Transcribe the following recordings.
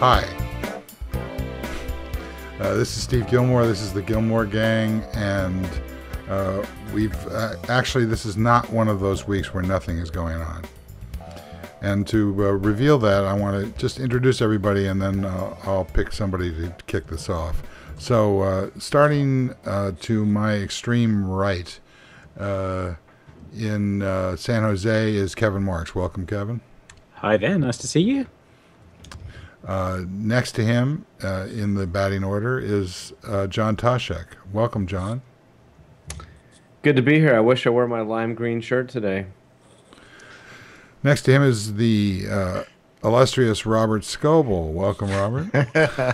Hi. This is Steve Gillmor. This is the Gillmor Gang, and we've actually, this is not one of those weeks where nothing is going on. And to reveal that, I want to just introduce everybody, and then I'll pick somebody to kick this off. So, starting to my extreme right in San Jose is Kevin Marks. Welcome, Kevin. Hi there. Nice to see you. Next to him in the batting order is John Toshek. Welcome, John. Good to be here. I wish I wore my lime green shirt today. Next to him is the illustrious Robert Scoble. Welcome, Robert.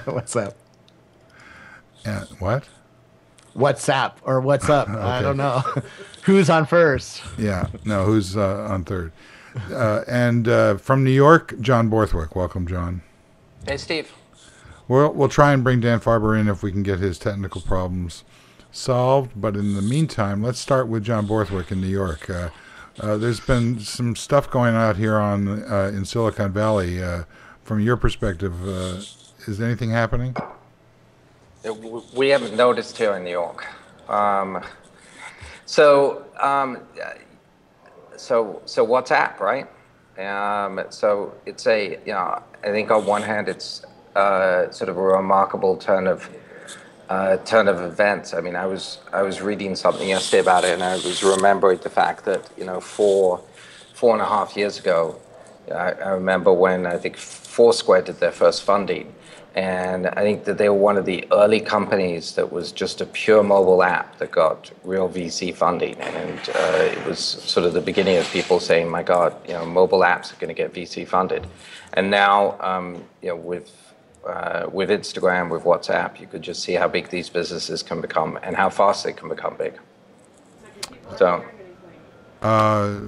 What's up? What? What's up or what's up? Okay. I don't know. Who's on first? Yeah, no, who's on third? And from New York, John Borthwick. Welcome, John. Hey, Steve. We'll try and bring Dan Farber in if we can get his technical problems solved. But in the meantime, let's start with John Borthwick in New York. There's been some stuff going out here in Silicon Valley. From your perspective, is anything happening? We haven't noticed here in New York. So WhatsApp, right? So it's I think on one hand it's sort of a remarkable turn of events. I mean, I was reading something yesterday about it, and I was remembering the fact that 4.5 years ago, I remember when I think Foursquare did their first funding, and I think that they were one of the early companies that was just a pure mobile app that got real VC funding, and it was sort of the beginning of people saying, "My God, mobile apps are going to get VC funded," and now with Instagram, with WhatsApp, you could just see how big these businesses can become and how fast they can become big. So,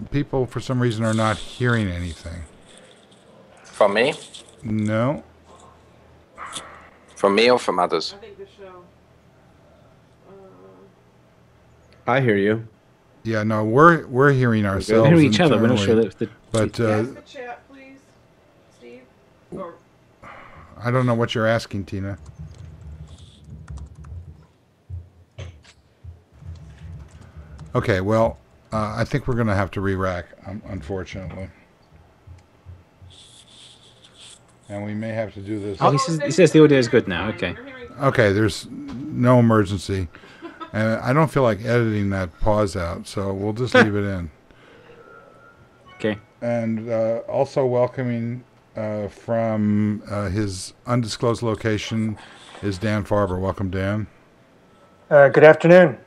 people for some reason are not hearing anything. From me? No. From me or from others? I think the show. I hear you. Yeah, no, we're hearing ourselves. We hear each other. We're not internally, sure that but Ask the chat, please, Steve. Or I don't know what you're asking, Tina. Okay, well, I think we're going to have to re-rack, unfortunately. And we may have to do this. Oh, he says the audio is good now. Okay. Okay, there's no emergency. And I don't feel like editing that pause out, so we'll just leave it in. Okay. And also welcoming from his undisclosed location is Dan Farber. Welcome, Dan. Good afternoon.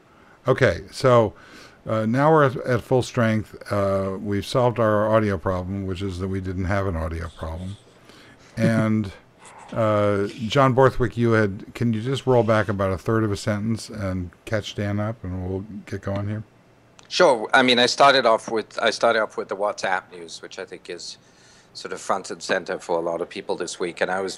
Okay, so now we're at full strength. We've solved our audio problem, which is that we didn't have an audio problem. And John Borthwick, can you just roll back about a third of a sentence and catch Dan up, and we'll get going here? Sure. I mean, I started off with the WhatsApp news, which I think is sort of front and center for a lot of people this week, and I was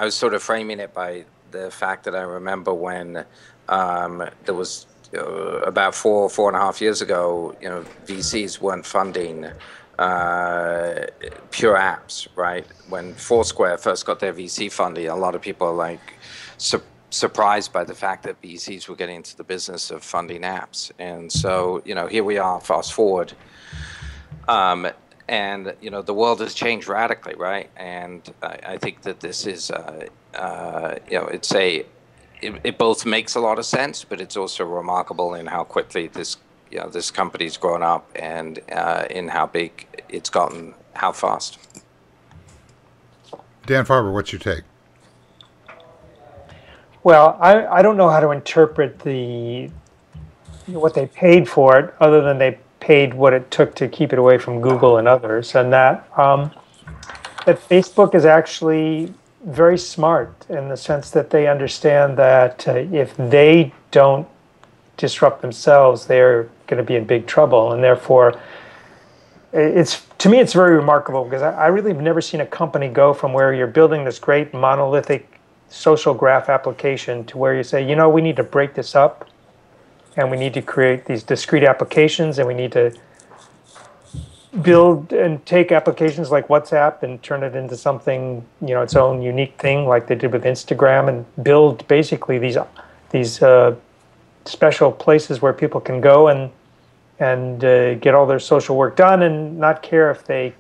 sort of framing it by the fact that I remember when there was about 4.5 years ago, VCs weren't funding pure apps, right? When Foursquare first got their VC funding, a lot of people are like surprised by the fact that VCs were getting into the business of funding apps. And so, here we are, fast forward. And, the world has changed radically, right? And I think that this is, it both makes a lot of sense, but it's also remarkable in how quickly this company's grown up and in how big it's gotten, how fast. Dan Farber, what's your take? Well, I don't know how to interpret what they paid for it, other than they paid what it took to keep it away from Google and others, and that Facebook is actually very smart in the sense that they understand that if they don't disrupt themselves, they're going to be in big trouble, and therefore to me it's very remarkable, because I really have never seen a company go from where you're building this great monolithic social graph application to where you say, we need to break this up, and we need to create these discrete applications, and we need to build and take applications like WhatsApp and turn it into something, its own unique thing, like they did with Instagram, and build basically these special places where people can go and get all their social work done and not care if they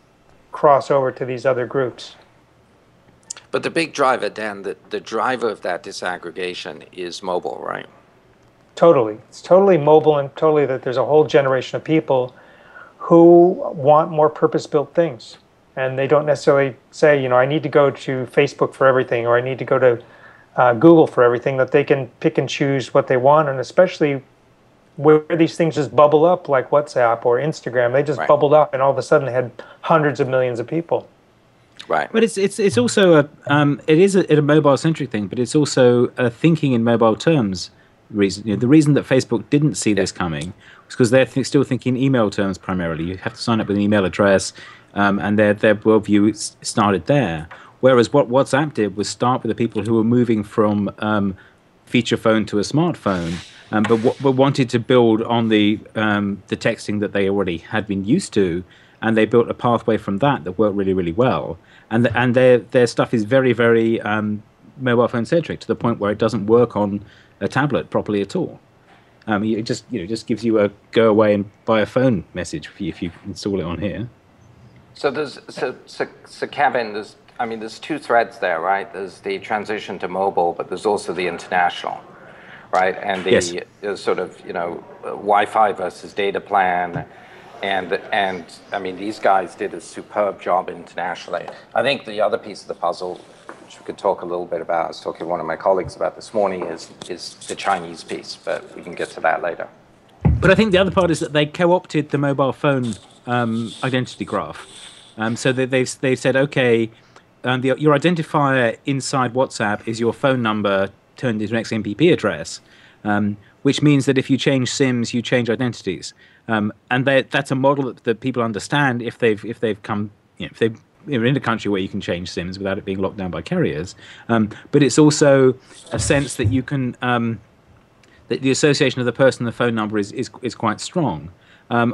cross over to these other groups. But the big driver, Dan, the driver of that disaggregation is mobile, right? Totally. It's totally mobile, and totally that there's a whole generation of people who want more purpose-built things. And they don't necessarily say, I need to go to Facebook for everything, or I need to go to Google for everything, that they can pick and choose what they want. And especially where these things just bubble up, like WhatsApp or Instagram, they just bubbled up, and all of a sudden they had hundreds of millions of people. Right. But it's also a mobile centric thing, but it's also a thinking in mobile terms reason. The reason that Facebook didn't see this coming was because they're still thinking email terms primarily. You have to sign up with an email address, and their worldview started there. Whereas what WhatsApp did was start with the people who were moving from feature phone to a smartphone, but wanted to build on the texting that they already had been used to, and they built a pathway from that worked really, really well. And their stuff is very, very mobile phone centric, to the point where it doesn't work on a tablet properly at all. It just gives you a go away and buy a phone message if you install it on here. So Kevin, there's two threads there, right? There's the transition to mobile, but there's also the international, right? And the sort of Wi-Fi versus data plan, and these guys did a superb job internationally. I think the other piece of the puzzle, which we could talk a little bit about, I was talking to one of my colleagues about this morning, is the Chinese piece, but we can get to that later. But I think the other part is that they co-opted the mobile phone identity graph. So they've said, okay, your identifier inside WhatsApp is your phone number turned into an XMPP address, which means that if you change SIMs, you change identities. And that's a model that people understand if they've come, if they're in a country where you can change SIMs without it being locked down by carriers. But it's also a sense that you can, that the association of the person and the phone number is quite strong.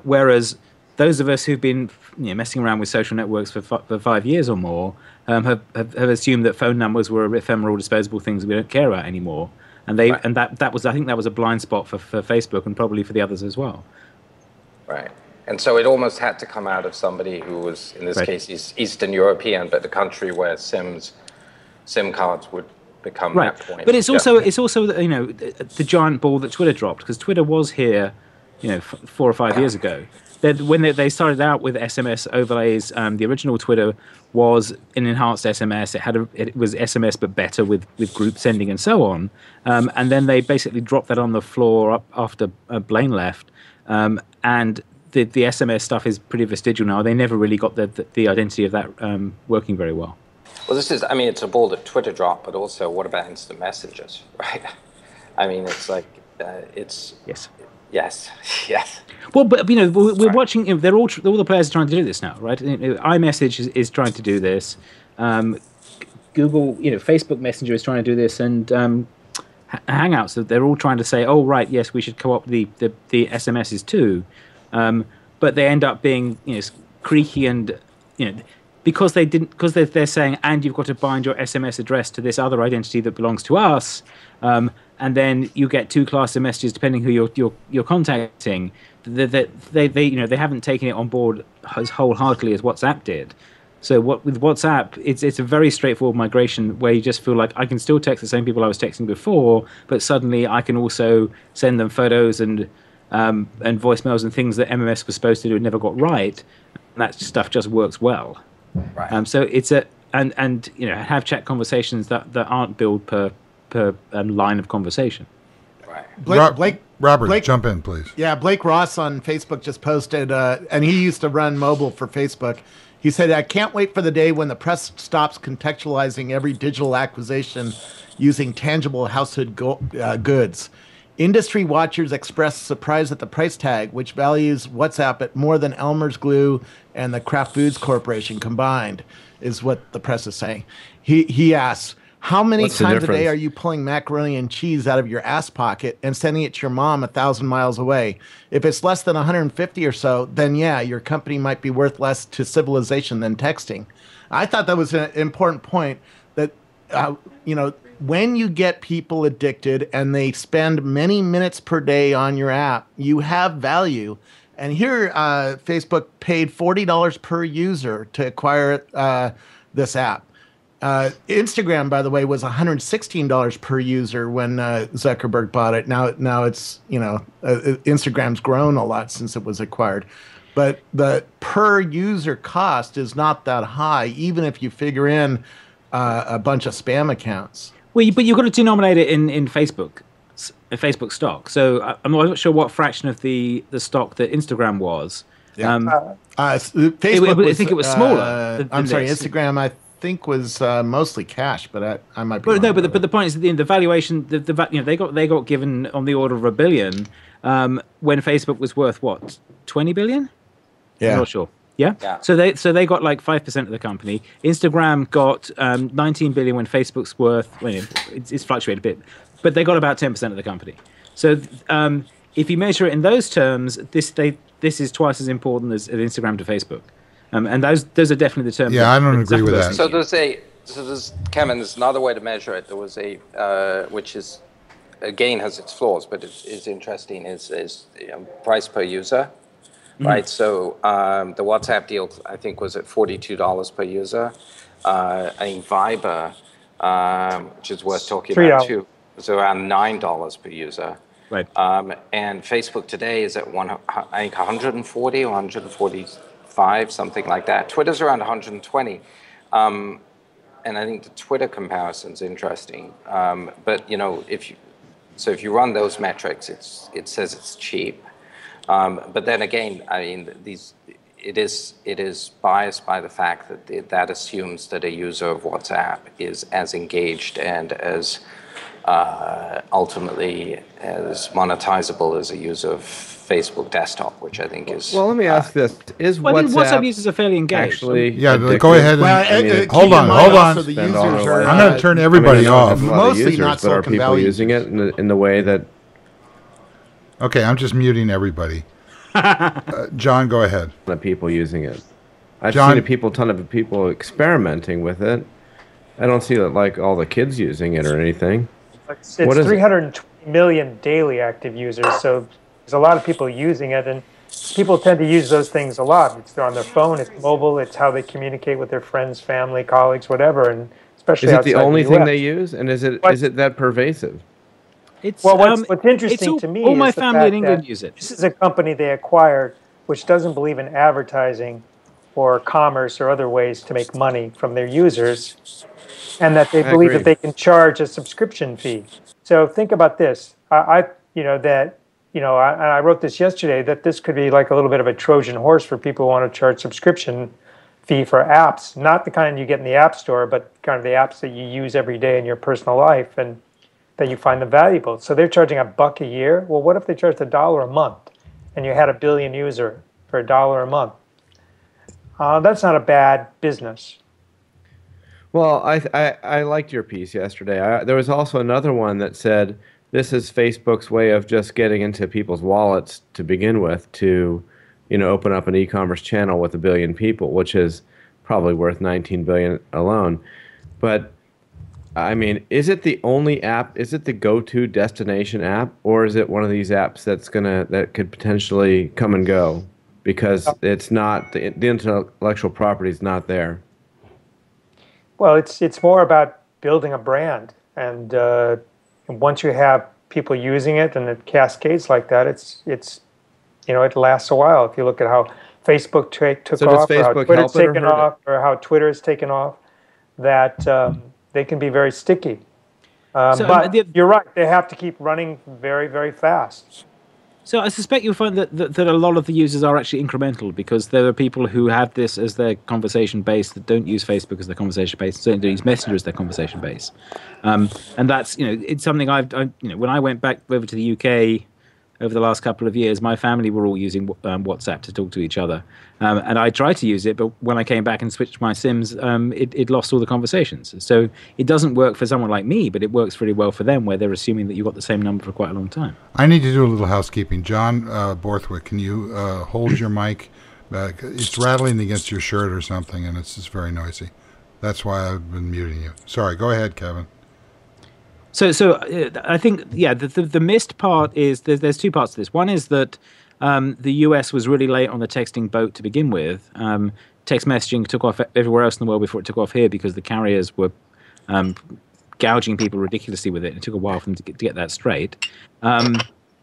Whereas those of us who've been messing around with social networks for 5 years or more have assumed that phone numbers were ephemeral, disposable things we don't care about anymore. And that was, I think that was a blind spot for Facebook and probably for the others as well. Right. And so it almost had to come out of somebody who was, in this case, Eastern European, but the country where SIM cards would become that point. But it's also the giant ball that Twitter dropped, because Twitter was here 4 or 5 years ago. When they started out with SMS overlays, the original Twitter was an enhanced SMS. It was SMS but better with group sending and so on. And then they basically dropped that on the floor up after Blaine left. And the SMS stuff is pretty vestigial now. They never really got the identity of that working very well. Well, it's a ball that Twitter dropped, but also what about instant messages, right? It's like it's yes. Well, but we're watching. They're all the players are trying to do this now, right? iMessage is trying to do this. Google, Facebook Messenger is trying to do this, and Hangouts. They're all trying to say, "Oh, right, yes, we should co-opt the SMSs too," but they end up being creaky and because they're saying, and you've got to bind your SMS address to this other identity that belongs to us, and then you get two classes of messages depending who you're contacting. They haven't taken it on board as wholeheartedly as WhatsApp did. So with WhatsApp, it's a very straightforward migration where you just feel like I can still text the same people I was texting before, but suddenly I can also send them photos and voicemails and things that MMS was supposed to do and never got right. And that stuff just works well. Right. So it's have chat conversations that aren't billed per line of conversation. Right. Robert, jump in, please. Yeah, Blake Ross on Facebook just posted, and he used to run mobile for Facebook. He said, "I can't wait for the day when the press stops contextualizing every digital acquisition using tangible household goods. Industry watchers express surprise at the price tag, which values WhatsApp at more than Elmer's Glue and the Kraft Foods Corporation combined," is what the press is saying. He asks, How many What's the times a day difference? are you pulling macaroni and cheese out of your ass pocket and sending it to your mom 1,000 miles away? If it's less than 150 or so, then yeah, your company might be worth less to civilization than texting. I thought that was an important point that, you know, when you get people addicted and they spend many minutes per day on your app, you have value. And here, Facebook paid $40 per user to acquire this app. Instagram, by the way, was $116 per user when Zuckerberg bought it. Now it's, you know, Instagram's grown a lot since it was acquired. But the per user cost is not that high, even if you figure in a bunch of spam accounts. Well, but you've got to denominate it in Facebook stock. So I'm not sure what fraction of the stock that Instagram was. Yeah. Facebook I think it was smaller. I'm sorry, this. Instagram, I think was mostly cash, but I might be. But wrong no, about but the point is that the valuation, you know, they got given on the order of $1 billion when Facebook was worth what, 20 billion? Yeah. I'm not sure. Yeah. So they got like 5% of the company. Instagram got 19 billion when Facebook's worth. Well, it's fluctuated a bit, but they got about 10% of the company. So if you measure it in those terms, this is twice as important as Instagram to Facebook, and those are definitely the terms. Yeah, I don't agree with that. So there's Kevin. There's another way to measure it. There was which is again has its flaws, but it's interesting. Is price per user. Right, so the WhatsApp deal, I think, was at $42 per user. I think Viber, which is worth talking about too, was around $9 per user. Right. And Facebook today is at I think 140 or 145, something like that. Twitter's around 120. And I think the Twitter comparison's interesting. But you know, if you run those metrics, it says it's cheap. But then again, I mean, it is biased by the fact that that assumes that a user of WhatsApp is as engaged and as ultimately as monetizable as a user of Facebook desktop, which I think is. Well, let me ask this: Is I think WhatsApp WhatsApp users are fairly engaged. actually? Yeah, addictive? go ahead and hold on. Also the Spend users all their are, life. I'm going to turn everybody off. Mostly Mostly users, not but are Silicon people Valley using it in the way that? Okay, I'm just muting everybody. John, go ahead. The people using it. I've John? seen a ton of people experimenting with it. I don't see like all the kids using it or anything. It's What is it? 320 million daily active users, so there's a lot of people using it, and people tend to use those things a lot. It's on their phone, it's mobile, it's how they communicate with their friends, family, colleagues, whatever, and especially Is it the outside only the thing US. they use, and is it that pervasive? It's, Well, what's interesting it's to me all my is the family fact in England that use it. This is a company they acquired which doesn't believe in advertising or commerce or other ways to make money from their users, and that they believe agree. that they can charge a subscription fee. So think about this. I wrote this yesterday, that this could be like a little bit of a Trojan horse for people who want to charge subscription fee for apps, not the kind you get in the App Store, but kind of the apps that you use every day in your personal life and that you find them valuable. So they're charging $1 a year. Well, what if they charged $1 a month and you had 1 billion users for $1 a month? That's not a bad business. Well, I liked your piece yesterday. There was also another one that said this is Facebook's way of just getting into people's wallets to begin with to, open up an e-commerce channel with 1 billion people, which is probably worth 19 billion alone. But I mean, is it the only app? Is it the go-to destination app, or is it one of these apps that could potentially come and go because it's not the intellectual property is not there? Well, it's more about building a brand, and once you have people using it and it cascades like that, it lasts a while. If you look at how Facebook took off, or how Twitter's taken off, or how Twitter has taken off, that they can be very sticky. But you're right; they have to keep running very, very fast. So I suspect you'll find that a lot of the users are actually incremental, because there are people who have this as their conversation base that don't use Facebook as their conversation base, certainly don't use Messenger as their conversation base. And that's, it's something when I went back over to the UK over the last couple of years, my family were all using WhatsApp to talk to each other. And I tried to use it, but when I came back and switched my SIMs, it lost all the conversations. So it doesn't work for someone like me, but it works really well for them, where they're assuming that you've got the same number for quite a long time. I need to do a little housekeeping. John Borthwick, can you hold your mic? It's rattling against your shirt or something, and it's just very noisy. That's why I've been muting you. Sorry, go ahead, Kevin. So I think, the missed part is there's two parts to this. One is that the US was really late on the texting boat to begin with. Text messaging took off everywhere else in the world before it took off here because the carriers were gouging people ridiculously with it. It took a while for them to get that straight.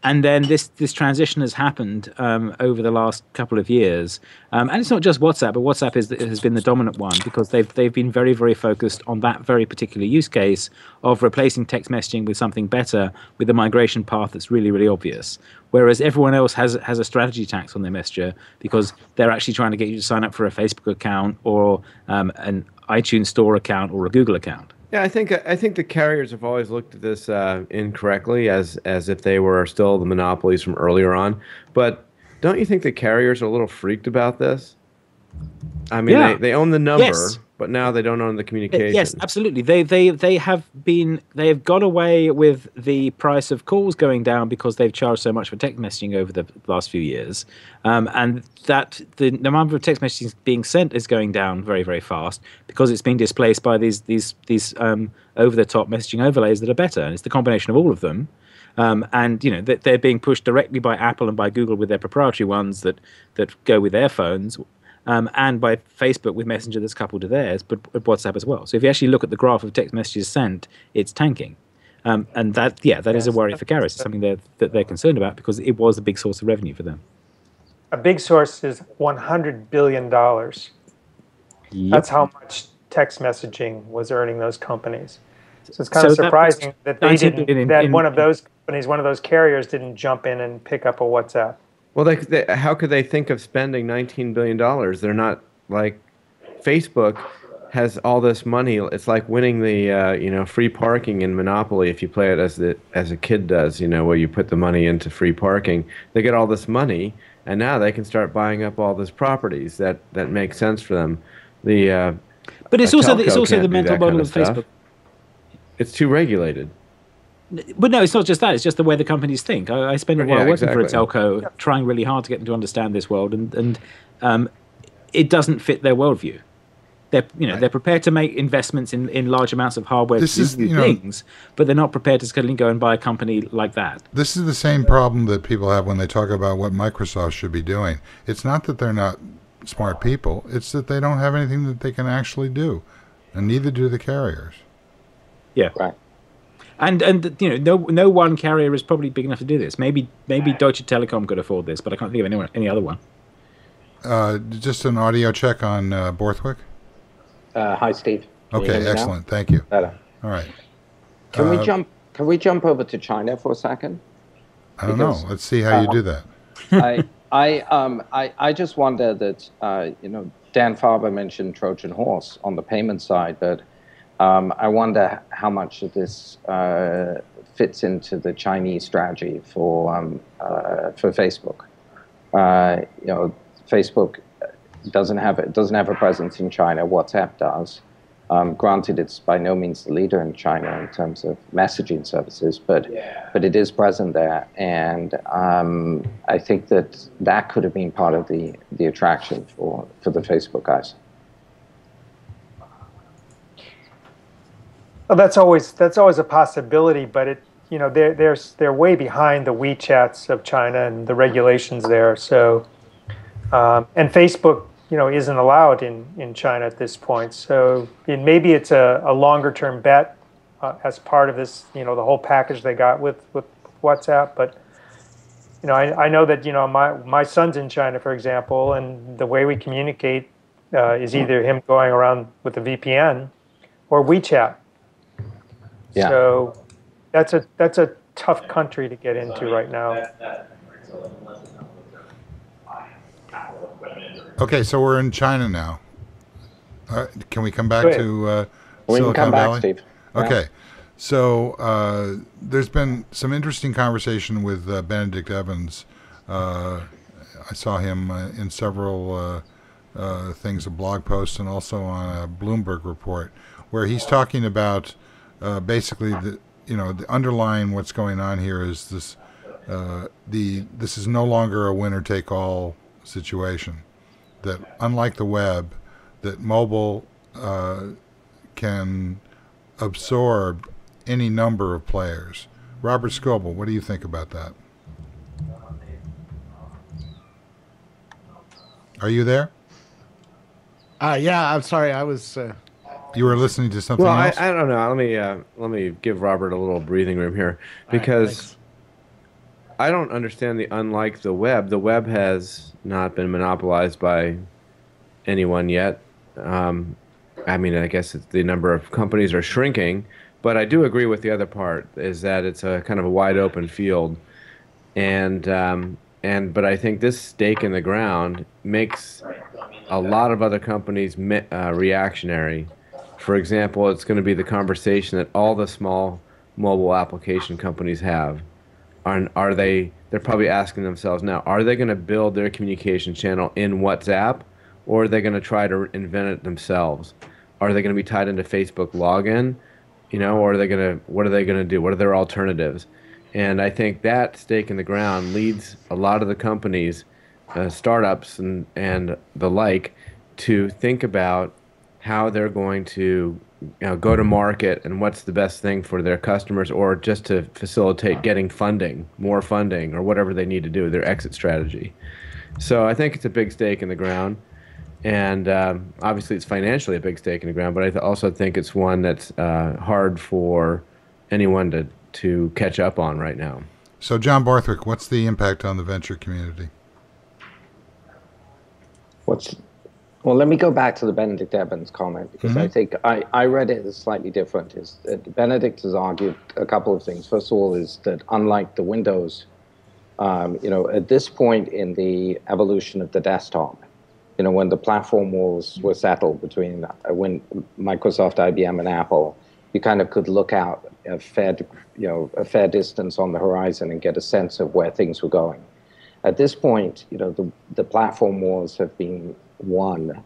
And then this transition has happened over the last couple of years, and it's not just WhatsApp, but WhatsApp has been the dominant one because they've been very, very focused on that very particular use case of replacing text messaging with something better, with a migration path that's really, really obvious. Whereas everyone else has a strategy tax on their messenger because they're actually trying to get you to sign up for a Facebook account or an iTunes Store account or a Google account. Yeah, I think the carriers have always looked at this incorrectly, as if they were still the monopolies from earlier on. But don't you think the carriers are a little freaked about this? I mean, they own the number, yes. But now they don't own the communication. Yes, absolutely. They have got away with the price of calls going down because they've charged so much for text messaging over the last few years, and that the number of text messages being sent is going down very, very fast because it's being displaced by these over-the-top messaging overlays that are better, and it's the combination of all of them. And they're being pushed directly by Apple and by Google with their proprietary ones that go with their phones. And by Facebook with Messenger that's coupled to theirs, but WhatsApp as well. So if you actually look at the graph of text messages sent, it's tanking. And that is a worry for carriers. It's something that they're concerned about because it was a big source of revenue for them. A big source is $100 billion. Yep. That's how much text messaging was earning those companies. So it's kind of surprising that they didn't, one of those companies, one of those carriers didn't jump in and pick up a WhatsApp. Well, how could they think of spending $19 billion? They're not like Facebook has all this money. It's like winning the free parking in Monopoly if you play it as a kid does. Where you put the money into free parking. They get all this money, and now they can start buying up all these properties that make sense for them. But it's also the mental model of Facebook. It's too regulated. But no, it's not just that. It's just the way the companies think. I spend a while working for a telco, trying really hard to get them to understand this world, and it doesn't fit their worldview. They're prepared to make investments in large amounts of hardware to do things, but they're not prepared to suddenly go and buy a company like that. This is the same problem that people have when they talk about what Microsoft should be doing. It's not that they're not smart people. It's that they don't have anything that they can actually do, and neither do the carriers. Yeah. Right. And no one carrier is probably big enough to do this. Maybe Deutsche Telekom could afford this, but I can't think of any other one. Just an audio check on Borthwick. Hi, Steve. Can okay, excellent. Now? Thank you. Better. All right. Can we jump over to China for a second? I don't know. Let's see how you do that. I just wonder that Dan Farber mentioned Trojan horse on the payment side, but I wonder how much of this fits into the Chinese strategy for Facebook. Facebook doesn't have a presence in China. WhatsApp does. Granted, it's by no means the leader in China in terms of messaging services, but it is present there, and I think that could have been part of the attraction for the Facebook guys. Well, that's always a possibility, but they're way behind the WeChats of China and the regulations there. So, and Facebook, isn't allowed in China at this point. So maybe it's a longer term bet as part of this, the whole package they got with WhatsApp. But I know that my son's in China, for example, and the way we communicate is either him going around with a VPN or WeChat. Yeah. So that's a tough country to get into right now. Okay, so we're in China now. Can we come back to we Silicon can come Valley? back, Steve. Okay, So there's been some interesting conversation with Benedict Evans. I saw him in several things, a blog post, and also on a Bloomberg report, where he's talking about basically the underlying what's going on here is this this is no longer a winner take all situation. That unlike the web, that mobile can absorb any number of players. Robert Scoble, what do you think about that? Are you there? Yeah, I'm sorry. I was. You were listening to something Well, else? I don't know. Let me give Robert a little breathing room here, because I don't understand the unlike the web. The web has not been monopolized by anyone yet. I mean, I guess the number of companies are shrinking, but I do agree with the other part, is that it's a kind of a wide open field, but I think this stake in the ground makes a lot of other companies reactionary. For example, it's going to be the conversation that all the small mobile application companies have. They're probably asking themselves now, are they going to build their communication channel in WhatsApp, or are they going to try to invent it themselves? Are they going to be tied into Facebook login, or what are they going to do? What are their alternatives? And I think that stake in the ground leads a lot of the companies, startups and the like, to think about how they're going to go to market and what's the best thing for their customers, or just to facilitate getting more funding, or whatever they need to do, their exit strategy. So I think it's a big stake in the ground. And obviously it's financially a big stake in the ground, but I also think it's one that's hard for anyone to catch up on right now. So, John Barthwick, what's the impact on the venture community? Well, let me go back to the Benedict Evans comment, because I think I read it as slightly different. Benedict has argued a couple of things. First of all, is that unlike the Windows, at this point in the evolution of the desktop, when the platform wars were settled between when Microsoft, IBM, and Apple, you kind of could look out a fair distance on the horizon and get a sense of where things were going. At this point, the platform wars have been won.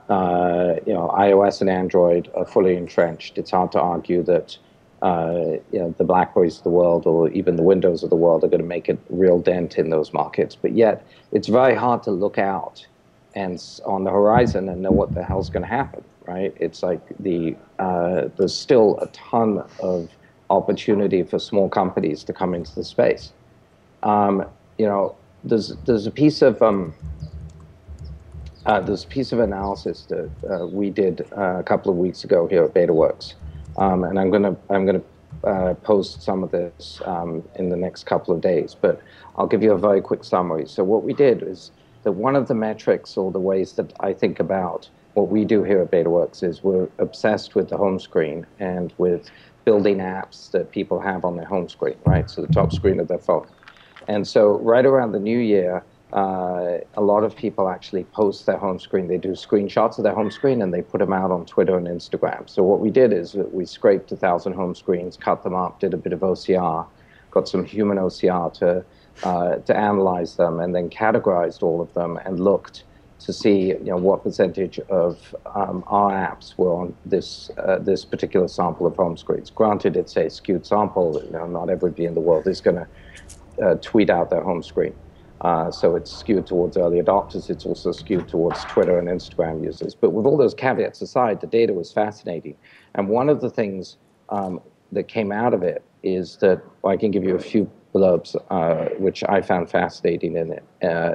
iOS and Android are fully entrenched. It's hard to argue that the BlackBerries of the world, or even the Windows of the world, are going to make a real dent in those markets. But yet, it's very hard to look out and on the horizon and know what the hell's going to happen, right? It's like there's still a ton of opportunity for small companies to come into the space. There's a piece of analysis that we did a couple of weeks ago here at BetaWorks, and I'm gonna post some of this in the next couple of days. But I'll give you a very quick summary. So what we did is that one of the metrics, or the ways that I think about what we do here at BetaWorks, is we're obsessed with the home screen and with building apps that people have on their home screen, right? So the top screen of their phone. And so right around the new year, a lot of people actually post their home screen. They do screenshots of their home screen and they put them out on Twitter and Instagram. So what we did is we scraped 1,000 home screens, cut them up, did a bit of OCR, got some human OCR to analyze them, and then categorized all of them and looked to see what percentage of our apps were on this particular sample of home screens. Granted, it's a skewed sample. Not everybody in the world is going to tweet out their home screen. So it's skewed towards early adopters. It's also skewed towards Twitter and Instagram users. But with all those caveats aside, the data was fascinating. And one of the things that came out of it is that, well, I can give you a few blurbs, which I found fascinating in it.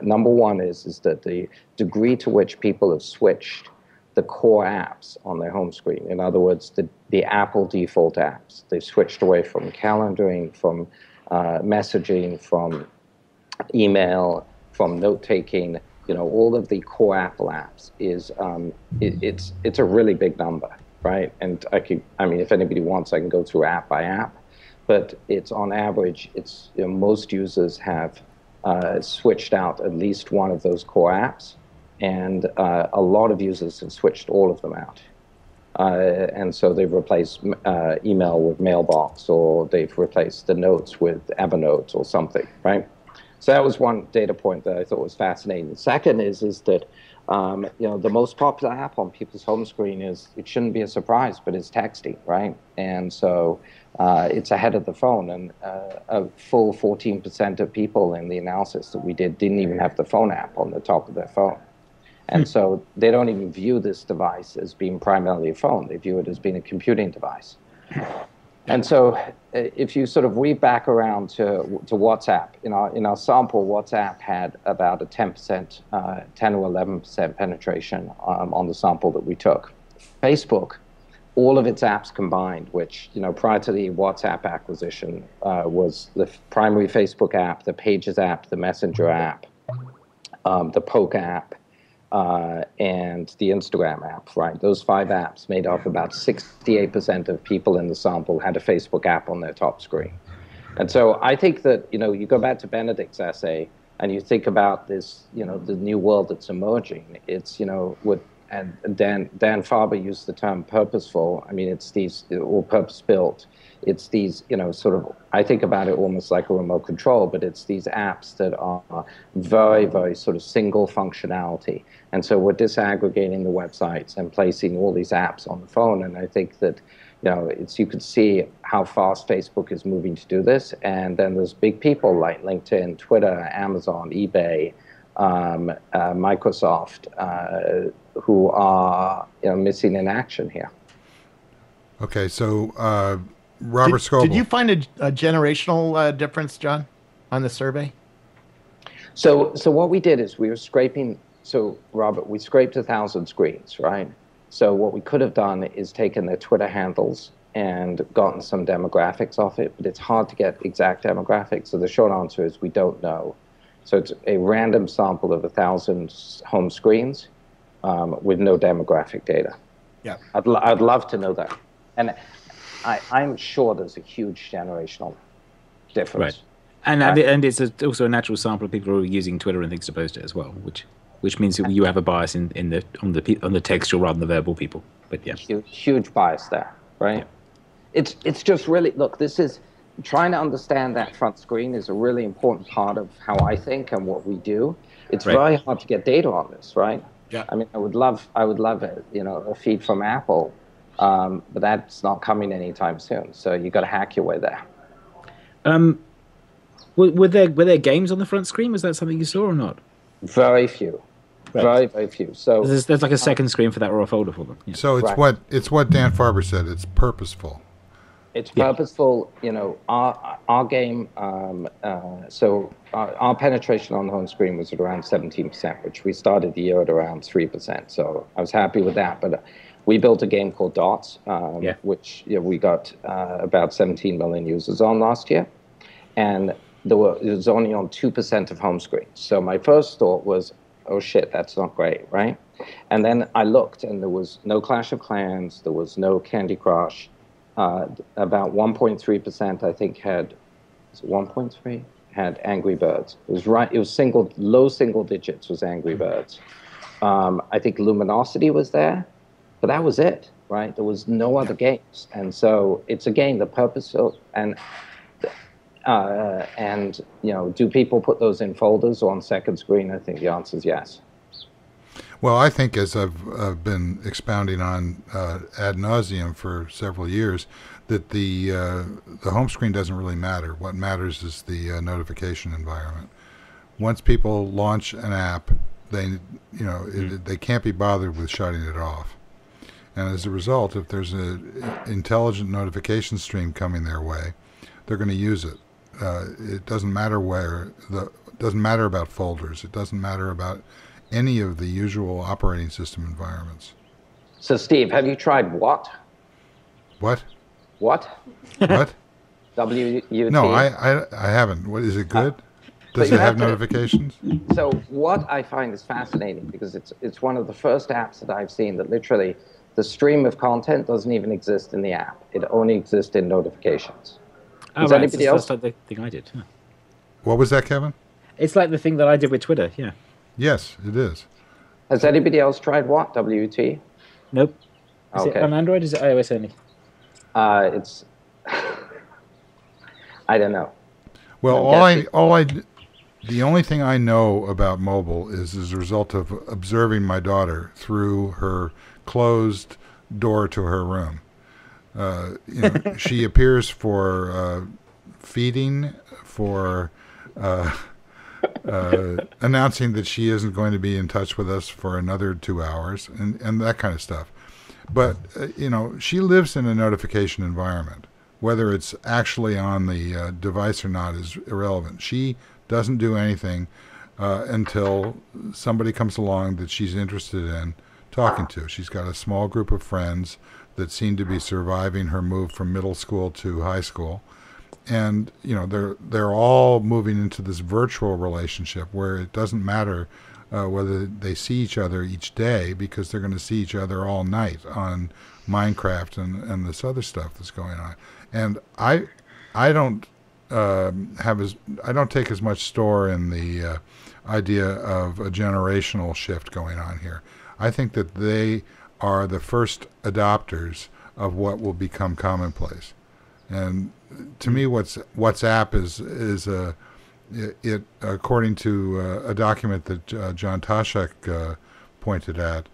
Number one is that the degree to which people have switched the core apps on their home screen. In other words, the Apple default apps. They've switched away from calendaring, from messaging, from email, from note-taking. All of the core Apple apps is it's a really big number, right? And if anybody wants, I can go through app by app. But it's on average, most users have switched out at least one of those core apps, and a lot of users have switched all of them out. And so they've replaced email with mailbox, or they've replaced the notes with Evernote or something, right? So that was one data point that I thought was fascinating. The second is that the most popular app on people's home screen is, it shouldn't be a surprise, but it's texting, right? And so it's ahead of the phone, and a full 14% of people in the analysis that we did didn't even have the phone app on the top of their phone. And so they don't even view this device as being primarily a phone. They view it as being a computing device. And so if you sort of weave back around to WhatsApp, in our sample, WhatsApp had about a 10% or 11% penetration on the sample that we took. Facebook, all of its apps combined, which, prior to the WhatsApp acquisition, was the primary Facebook app, the Pages app, the Messenger app, the Poke app, and the Instagram app, right? Those 5 apps made up about 68% of people in the sample had a Facebook app on their top screen. And so I think that, you go back to Benedict's essay and you think about this, the new world that's emerging. It's, and Dan Farber used the term purposeful. I mean, it's these, or purpose-built. It's these, sort of, I think about it almost like a remote control, but it's these apps that are very, very sort of single functionality. And so we're disaggregating the websites and placing all these apps on the phone. And I think that, you could see how fast Facebook is moving to do this. And then there's big people like LinkedIn, Twitter, Amazon, eBay, Microsoft, who are, missing in action here. Okay, so Robert Scoble. Did you find a generational difference, John, on the survey? So what we did is we were scraping. So Robert, we scraped 1,000 screens, right? So what we could have done is taken their Twitter handles and gotten some demographics off it, but it's hard to get exact demographics. So the short answer is we don't know. So it's a random sample of 1,000 home screens with no demographic data. Yeah, I'd love to know that, and I'm sure there's a huge generational difference. Right. And it's also a natural sample of people who are using Twitter and things to post it as well, which means that you have a bias on the textual rather than the verbal people. But yeah, huge bias there, right? It's just really, look, this is trying to understand that front screen is a really important part of how I think and what we do. It's very hard to get data on this, right? Yeah. I mean, I would love it, a feed from Apple, but that's not coming anytime soon. So you got to hack your way there. Were there games on the front screen? Was that something you saw or not? Very few. Right. Very, very few. So there's like a second screen for that, or a folder for them. Yeah. So it's what Dan Farber said. It's purposeful. It's purposeful. Our game. So our penetration on the home screen was at around 17%, which we started the year at around 3%. So I was happy with that. But we built a game called Dots, which we got about 17 million users on last year, and it was only on 2% of home screens. So my first thought was, oh shit, that's not great, right? And then I looked, and there was no Clash of Clans, there was no Candy Crush. About 1.3%, I think, had 1.3 had Angry Birds. It was right. It was low single digits was Angry Birds. I think Luminosity was there, but that was it, right? There was no other games, and so it's a game. The purpose of and do people put those in folders or on second screen? I think the answer is yes. Well, I think, as I've been expounding on ad nauseum for several years, that the home screen doesn't really matter. What matters is the notification environment. Once people launch an app, they can't be bothered with shutting it off. And as a result, if there's an intelligent notification stream coming their way, they're going to use it. It doesn't matter doesn't matter about folders. It doesn't matter about any of the usual operating system environments. So, Steve, have you tried what? What? What? What? WUT? No, I haven't. What, is it good? Does it have notifications? So what I find is fascinating, because it's one of the first apps that I've seen that literally the stream of content doesn't even exist in the app. It only exists in notifications. Oh, right. Anybody else? That's like the thing I did. Huh. What was that, Kevin? It's like the thing that I did with Twitter, yeah. Yes, it is. Has anybody else tried what? WT? Nope. Is it on Android? Is it iOS only? It's I don't know. Well, the only thing I know about mobile is as a result of observing my daughter through her closed door to her room. She appears for feeding, for announcing that she isn't going to be in touch with us for another 2 hours, and that kind of stuff. But she lives in a notification environment. Whether it's actually on the device or not is irrelevant. She doesn't do anything until somebody comes along that she's interested in talking to. She's got a small group of friends that seem to be surviving her move from middle school to high school, and they're all moving into this virtual relationship where it doesn't matter whether they see each other each day, because they're going to see each other all night on Minecraft and this other stuff that's going on. And I don't I don't take as much store in the idea of a generational shift going on here. I think that they are the first adopters of what will become commonplace. And to me, WhatsApp is it according to a document that John Toshek pointed at.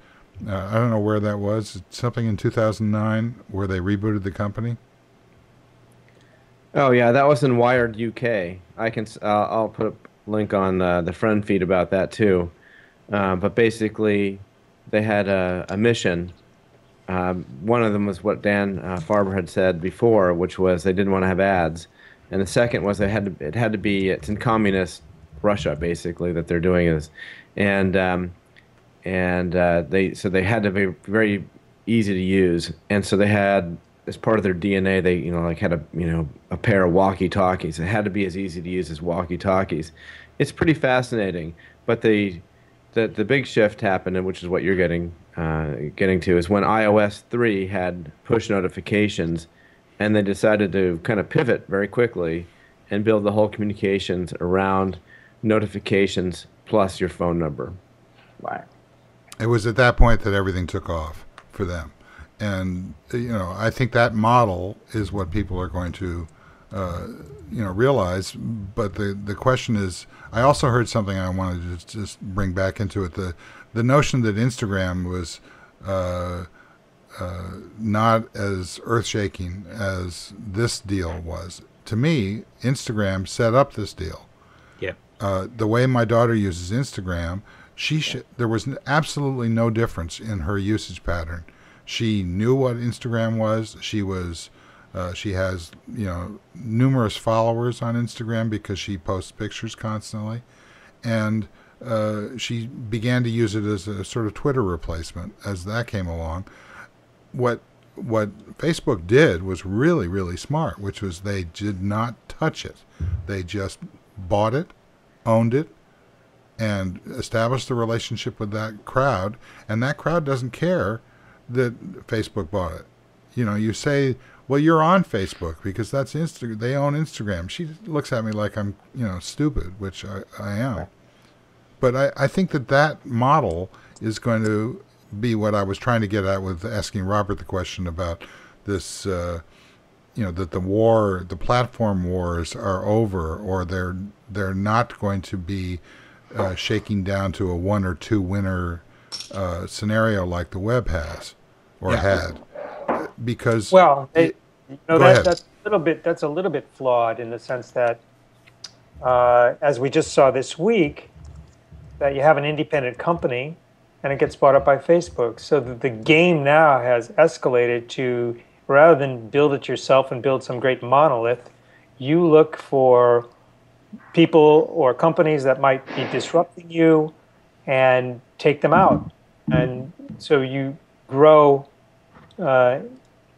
I don't know where that was. It's something in 2009 where they rebooted the company. Oh yeah, that was in Wired UK. I'll put a link on the friend feed about that too. But basically, they had a mission. One of them was what Dan Farber had said before, which was they didn't want to have ads, and the second was it had to be, it's in communist Russia basically that they're doing this, and they had to be very easy to use, and so they had, as part of their DNA, they had a pair of walkie-talkies. It had to be as easy to use as walkie-talkies. It's pretty fascinating, but the big shift happened, and which is what you're getting to, is when iOS 3 had push notifications, and they decided to kind of pivot very quickly and build the whole communications around notifications plus your phone number. Right. It was at that point that everything took off for them. And, I think that model is what people are going to, realize. But the question is, I also heard something I wanted to just bring back into it. The notion that Instagram was not as earth-shaking as this deal was. To me, Instagram set up this deal. Yeah. The way my daughter uses Instagram, there was absolutely no difference in her usage pattern. She knew what Instagram was. She has numerous followers on Instagram because she posts pictures constantly, and she began to use it as a sort of Twitter replacement as that came along. What Facebook did was really, really smart, which was they did not touch it. They just bought it, owned it, and established a relationship with that crowd, and that crowd doesn't care that Facebook bought it. You say, well, you're on Facebook because that's they own Instagram. She looks at me like I'm, stupid, which I am. But I think that model is going to be what I was trying to get at with asking Robert the question about this, that the platform wars are over, or they're not going to be shaking down to a one or two winner scenario like the web has or had, because that's a little bit flawed in the sense that as we just saw this week, that you have an independent company and it gets bought up by Facebook, so that the game now has escalated to, rather than build it yourself and build some great monolith, you look for people or companies that might be disrupting you and take them out. And so you grow rather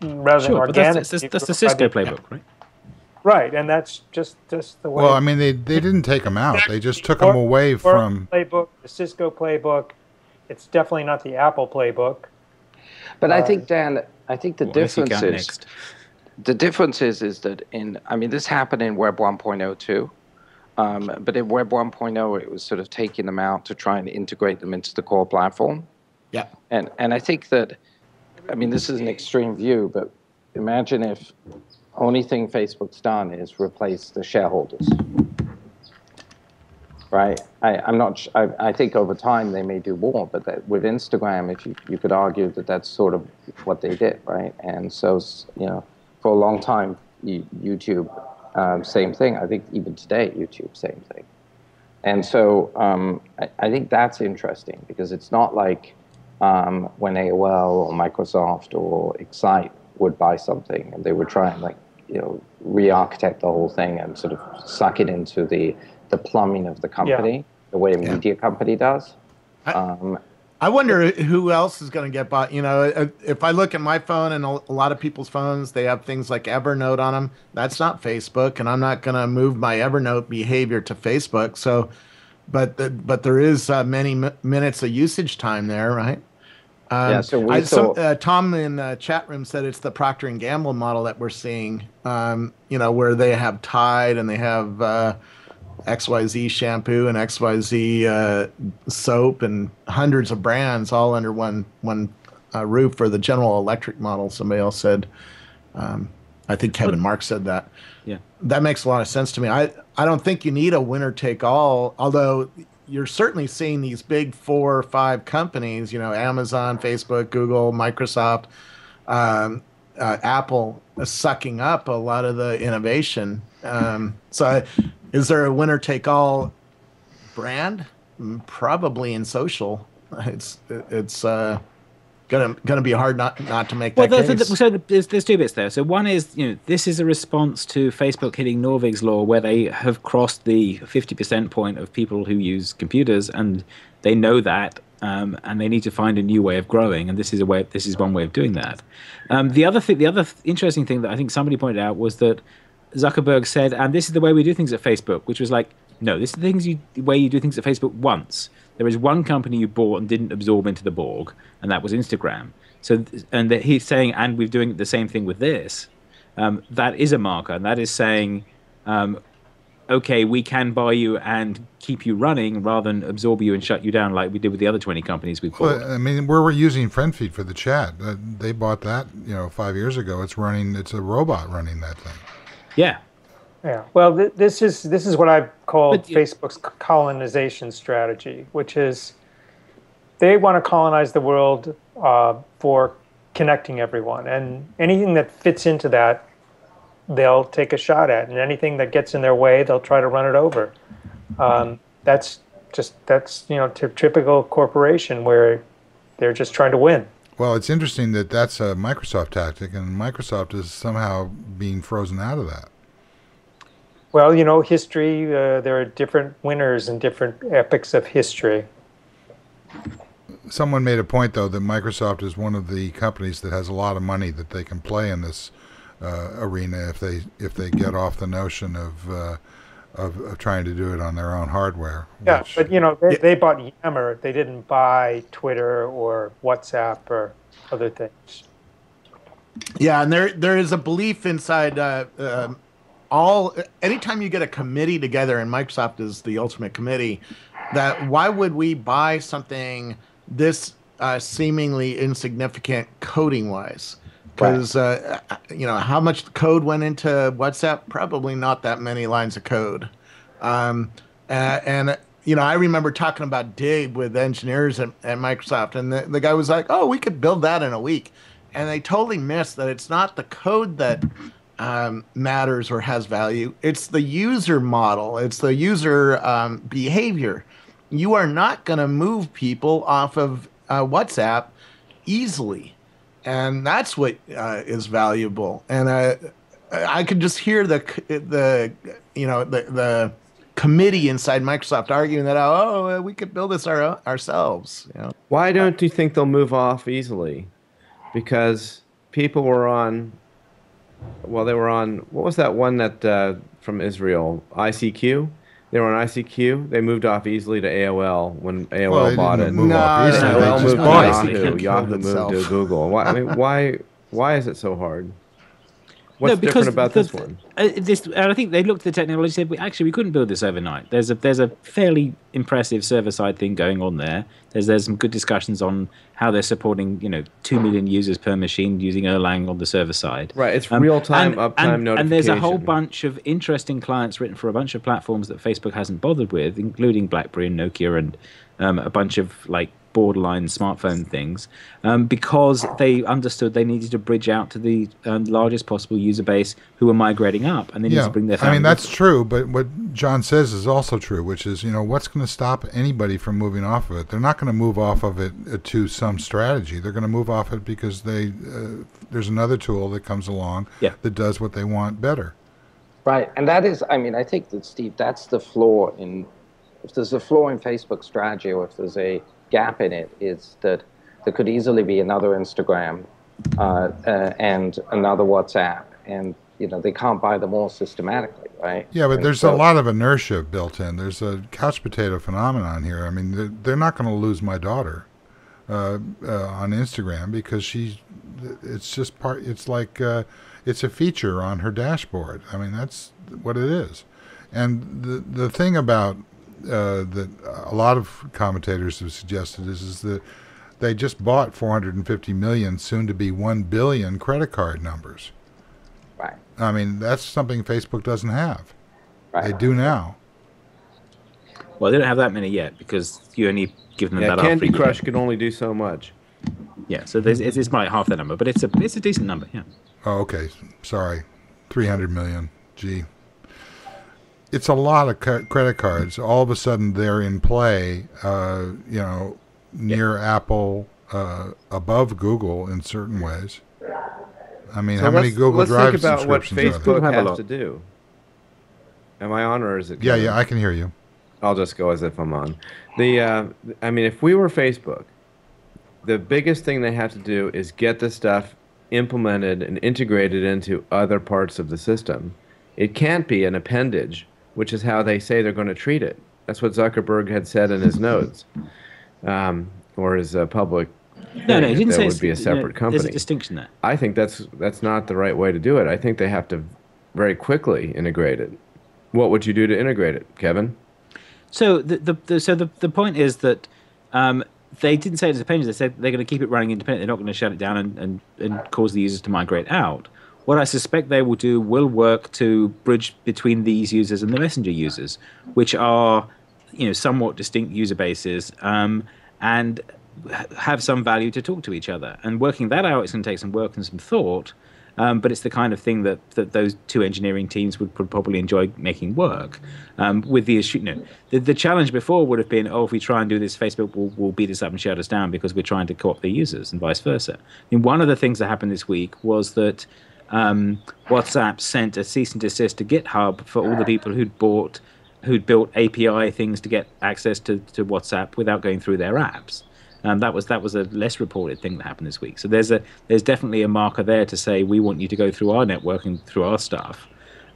than organically. That's the Cisco playbook, right? Right, and that's just the way. Well, I mean, they didn't take them out. They just took them away from playbook, the Cisco playbook. It's definitely not the Apple playbook. But I think, Dan, the difference is that this happened in Web 1.0 too. But in Web 1.0, it was sort of taking them out to try and integrate them into the core platform. Yeah. And I think that I mean, this is an extreme view, but imagine if only thing Facebook's done is replace the shareholders. Right. I'm not. I think over time they may do more, but with Instagram, if you could argue that that's sort of what they did, right? And so for a long time, YouTube, same thing. I think even today, YouTube, same thing. And so I think that's interesting because it's not like when AOL or Microsoft or Excite would buy something and they would try and re-architect the whole thing and sort of suck it into the plumbing of the company, the way a media company does. I wonder who else is going to get bought. If I look at my phone and a lot of people's phones, they have things like Evernote on them. That's not Facebook, and I'm not going to move my Evernote behavior to Facebook. So, but there is many minutes of usage time there, right? So Tom in the chat room said it's the Procter & Gamble model that we're seeing, where they have Tide and they have XYZ shampoo and XYZ soap and hundreds of brands all under one roof for the General Electric model. Somebody else said, I think Kevin Marks said that. Yeah, that makes a lot of sense to me. I don't think you need a winner take all, although you're certainly seeing these big 4 or 5 companies, Amazon, Facebook, Google, Microsoft, Apple sucking up a lot of the innovation. Is there a winner-take-all brand? Probably in social. It's gonna be hard not to make that case. So there's 2 bits there. So one is, this is a response to Facebook hitting Norvig's law, where they have crossed the 50% point of people who use computers, and they know that, and they need to find a new way of growing. And this is one way of doing that. The other interesting thing that I think somebody pointed out was that Zuckerberg said, and this is the way we do things at Facebook, which was like, no, this is the way you do things at Facebook once. There is one company you bought and didn't absorb into the Borg, and that was Instagram. So, and that he's saying, and we're doing the same thing with this. That is a marker, and that is saying, okay, we can buy you and keep you running rather than absorb you and shut you down like we did with the other 20 companies we bought. Well, I mean, we're using FriendFeed for the chat. They bought that, 5 years ago. It's a robot running that thing. Yeah. Yeah. Well, this is what I've called Facebook's colonization strategy, which is they want to colonize the world for connecting everyone, and anything that fits into that, they'll take a shot at, and anything that gets in their way, they'll try to run it over. That's typical corporation where they're just trying to win. Well, it's interesting that that's a Microsoft tactic, and Microsoft is somehow being frozen out of that. Well, history, there are different winners in different epochs of history. Someone made a point, though, that Microsoft is one of the companies that has a lot of money that they can play in this arena if they get off the notion of trying to do it on their own hardware. Yeah, but they bought Yammer. They didn't buy Twitter or WhatsApp or other things. Yeah, and there is a belief inside anytime you get a committee together, and Microsoft is the ultimate committee, that why would we buy something this seemingly insignificant coding wise? Because how much code went into WhatsApp? Probably not that many lines of code. I remember talking about Dig with engineers at Microsoft, and the guy was like, "Oh, we could build that in a week," and they totally missed that it's not the code that matters or has value. It's the user model. It's the user behavior. You are not going to move people off of WhatsApp easily. And that's what is valuable. And I could just hear the committee inside Microsoft arguing that we could build this ourselves. Why don't you think they'll move off easily? Because people were on. Well, they were on. What was that one that from Israel? ICQ. They were on ICQ. They moved off easily to AOL when AOL bought it. AOL moved to Yahoo. Yahoo moved to Google. Why is it so hard? What's different about this one? And I think they looked at the technology and said, we couldn't build this overnight. There's a fairly impressive server-side thing going on there. There's some good discussions on how they're supporting 2 million users per machine using Erlang on the server side. Right, it's real-time uptime notification. And there's a whole bunch of interesting clients written for a bunch of platforms that Facebook hasn't bothered with, including BlackBerry and Nokia and a bunch of borderline smartphone things, because they understood they needed to bridge out to the largest possible user base who are migrating up, and they need to bring their families. I mean, that's true, but what John says is also true, which is, what's going to stop anybody from moving off of it? They're not going to move off of it to some strategy. They're going to move off it because there's another tool that comes along that does what they want better. Right, and that is, I think that, Steve, that's the flaw if there's a flaw in Facebook's strategy, or if there's a gap in it, is that there could easily be another Instagram and another WhatsApp, and they can't buy them all systematicely, right? Yeah, but there's a lot of inertia built in. There's a couch potato phenomenon here. I mean, they're not going to lose my daughter on Instagram because it's just part. It's like it's a feature on her dashboard. I mean, that's what it is. And the thing about that a lot of commentators have suggested is that they just bought 450 million, soon to be 1 billion credit card numbers. Right. I mean, that's something Facebook doesn't have. Right. They do now. Well, they don't have that many yet because you only give them that after Candy Crush can only do so much. Yeah, so it's like half that number, but it's a decent number. Yeah. Oh, okay. Sorry, 300 million. Gee. It's a lot of credit cards. All of a sudden, they're in play, near Apple, above Google in certain ways. I mean, how many Google Drive subscriptions are there? Let's think about what Facebook has to do. Am I on, or is it? Yeah, I can hear you. I'll just go as if I'm on. If we were Facebook, the biggest thing they have to do is get this stuff implemented and integrated into other parts of the system. It can't be an appendage, which is how they say they're going to treat it. That's what Zuckerberg had said in his notes, or his public. No, he didn't say it would be a separate company. There's a distinction there. I think that's not the right way to do it. I think they have to very quickly integrate it. What would you do to integrate it, Kevin? So the point is that they didn't say it's a pain. They said they're going to keep it running independently. They're not going to shut it down and cause the users to migrate out. What I suspect they will do will work to bridge between these users and the Messenger users, which are, somewhat distinct user bases, and have some value to talk to each other. And working that out is going to take some work and some thought, but it's the kind of thing that those two engineering teams would probably enjoy making work. With the issue, the challenge before would have been, if we try and do this, Facebook will beat us up and shut us down because we're trying to co-opt their users, and vice versa. One of the things that happened this week was that WhatsApp sent a cease and desist to GitHub for all the people who'd built API things to get access to WhatsApp without going through their apps. That was a less reported thing that happened this week. So there's definitely a marker there to say we want you to go through our network and through our stuff.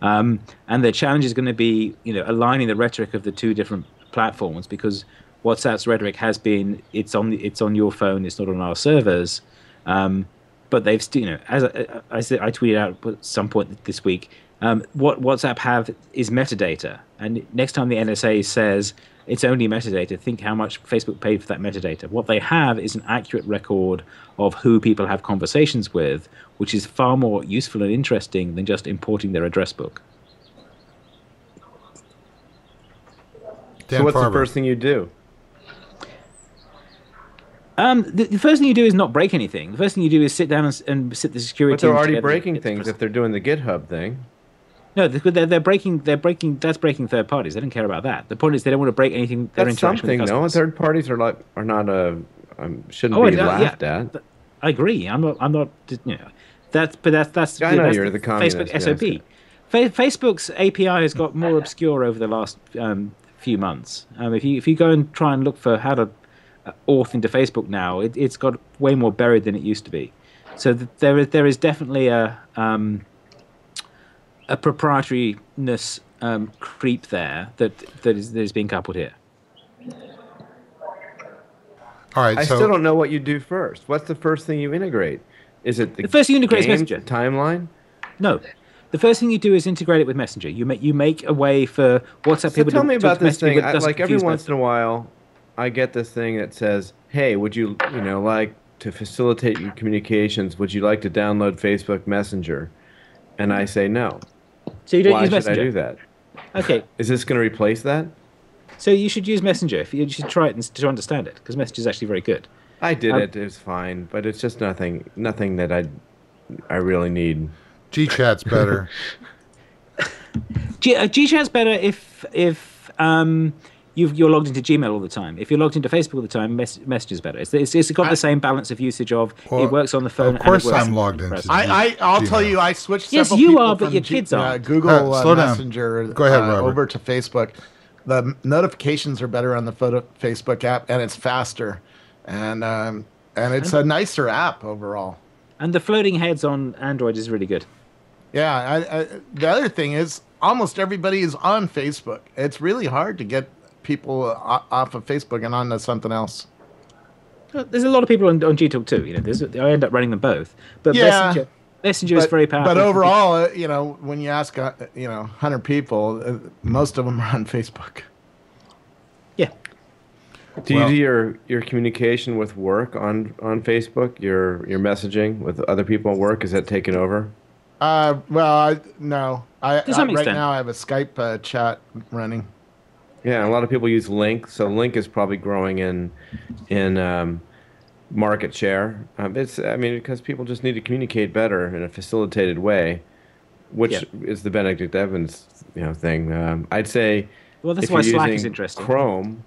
And the challenge is going to be aligning the rhetoric of the two different platforms, because WhatsApp's rhetoric has been it's on your phone, it's not on our servers. But they've still, as I said, I tweeted out at some point this week, what WhatsApp have is metadata. And next time the NSA says it's only metadata, think how much Facebook paid for that metadata. What they have is an accurate record of who people have conversations with, which is far more useful and interesting than just importing their address book. So what's the first thing you do? The first thing you do is not break anything. The first thing you do is sit down and sit the security. But they're already breaking things if they're doing the GitHub thing. No, they're breaking. That's breaking third parties. They don't care about that. The point is they don't want to break anything. That's something. No, third parties are not shouldn't be laughed at. I agree. I'm not. That's I know you're the communist. Facebook SOP. Facebook's API has got more obscure over the last few months. If you go and try and look for how to auth into Facebook now, it's got way more buried than it used to be. So there is definitely a proprietariness creep there that is being coupled here. All right, I still don't know what you do first. What's the first thing you integrate? Is it the first thing you integrate is game Messenger timeline? No. The first thing you do is integrate it with Messenger. You make a way for WhatsApp So people tell to me talk about to this Messenger thing. with doesn't Like every confuse once in Messenger. a while, I get this thing that says, "Hey, would you, like to facilitate your communications? Would you like to download Facebook Messenger?" And I say no. So you don't Why use should I Messenger. do that? Okay. Is this going to replace that? So you should use Messenger. You should try it to understand it because Messenger is actually very good. I did Um, it. It's fine, but it's just nothing that I really need. GChat's better. GChat's better if you're logged into Gmail all the time. If you're logged into Facebook all the time, Messenger's better. It's got the same balance of usage of Well, it works on the phone. of course and it works I'm logged into browser. I'll tell Gmail. you, I switched Yes, several you people are, but from your kids aren't. Google Slow down. Messenger Go ahead, Robert. over to Facebook. The notifications are better on the Facebook app, and it's faster, and it's a nicer app overall. And the floating heads on Android is really good. Yeah, the other thing is almost everybody is on Facebook. It's really hard to get people off of Facebook and onto something else. There's a lot of people on Gtalk too. I end up running them both. But Yeah. Messenger is very powerful. But overall, when you ask, 100 people, most of them are on Facebook. Yeah. Do you do your communication with work on Facebook? Your messaging with other people at work, is that taken over? No. To some Right extent. now I have a Skype chat running. Yeah, a lot of people use Link, so Link is probably growing in market share. Because people just need to communicate better in a facilitated way, which is the Benedict Evans thing. I'd say Well, that's if why you're Slack using is interesting. Chrome,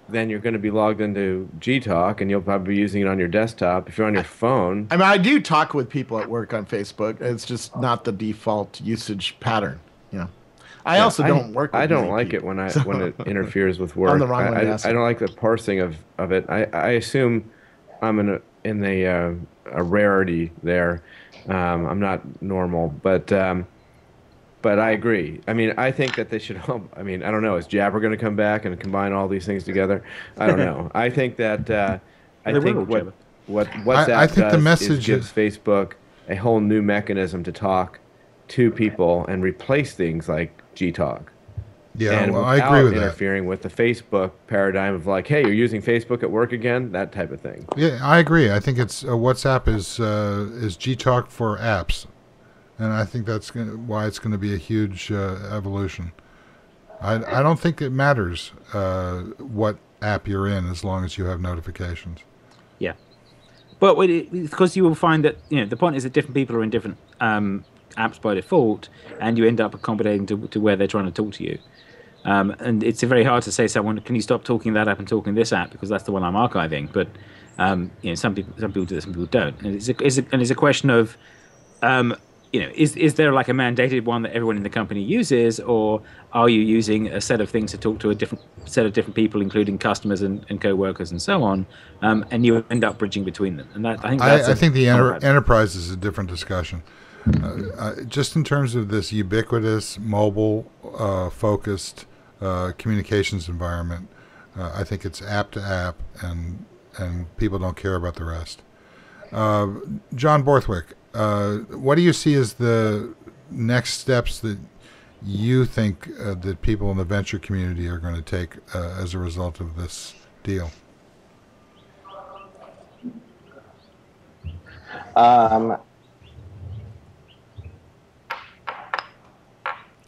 then you're going to be logged into Gtalk, and you'll probably be using it on your desktop. If you're on your phone, I do talk with people at work on Facebook. It's just not the default usage pattern. I also don't work with I don't many like people, it when it interferes with work. I'm the wrong one to I ask don't like the parsing of it. I assume I'm in a rarity there. I'm not normal, but I agree. I think that they should. I don't know. Is Jabber going to come back and combine all these things together? I don't know. I think that They will, Jabber. what WhatsApp I think the does message is gives Facebook a whole new mechanism to talk to people and replace things like Gtalk. Yeah, And well, I without agree with that. interfering with the Facebook paradigm of like, hey, you're using Facebook at work again, that type of thing. Yeah, I agree. I think it's WhatsApp is Gtalk for apps, and I think that's why it's going to be a huge evolution. I don't think it matters what app you're in as long as you have notifications. Yeah. But because you will find that the point is that different people are in different apps by default, and you end up accommodating to where they're trying to talk to you. And it's very hard to say to someone, can you stop talking that app and talking this app because that's the one I'm archiving. But some people do this, some people don't. And it's a question of is there like a mandated one that everyone in the company uses, or are you using a set of things to talk to a different set of different people, including customers and co-workers and so on, and you end up bridging between them? And that I think the enterprise is a different discussion. Just in terms of this ubiquitous, mobile, focused communications environment, I think it's app to app, and people don't care about the rest. John Borthwick, what do you see as the next steps that you think that people in the venture community are going to take as a result of this deal?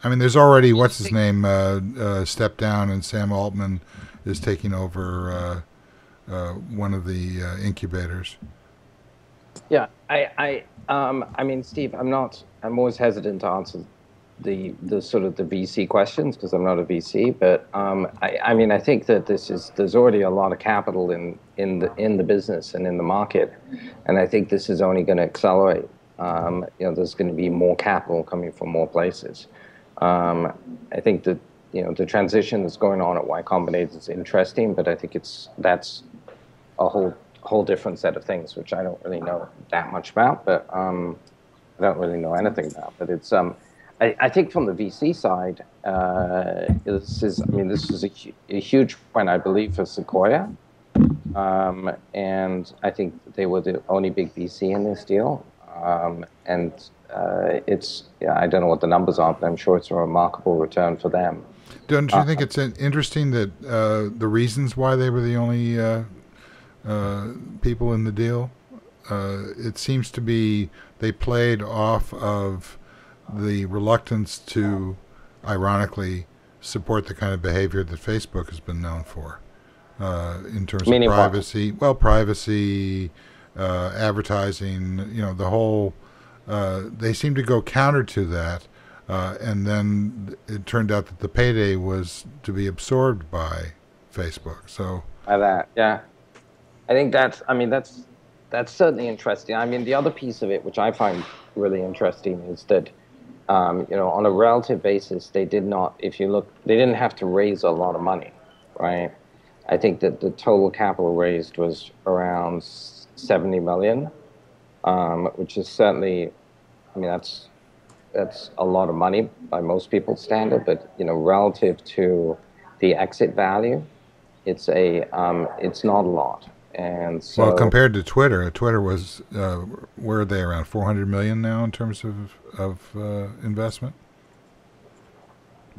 There's already what's his name stepped down, and Sam Altman is taking over one of the incubators. Yeah, Steve, I'm always hesitant to answer the sort of the VC questions because I'm not a VC, but I think that there's already a lot of capital in the business and in the market, and I think this is only going to accelerate. There's going to be more capital coming from more places. I think that the transition that's going on at Y Combinator is interesting, but I think that's a whole different set of things, which I don't really know that much about, but I don't really know anything about. But it's I think from the VC side, this is a huge point, I believe, for Sequoia, and I think they were the only big VC in this deal. And it's, yeah, I don't know what the numbers are, but I'm sure it's a remarkable return for them. Don't you think it's interesting that the reasons why they were the only people in the deal? It seems to be they played off of the reluctance to, ironically, support the kind of behavior that Facebook has been known for in terms of privacy. Well, privacy, advertising, the whole. They seem to go counter to that, and then it turned out that the payday was to be absorbed by Facebook. So by that, yeah, I think that's certainly interesting. I mean, the other piece of it, which I find really interesting, is that on a relative basis, they did not. If you look, they didn't have to raise a lot of money, right? I think that the total capital raised was around 70 million, which is certainly, I mean, that's a lot of money by most people's standard, but relative to the exit value, it's not a lot. And so, well, compared to Twitter was where are they, around 400 million now in terms of investment?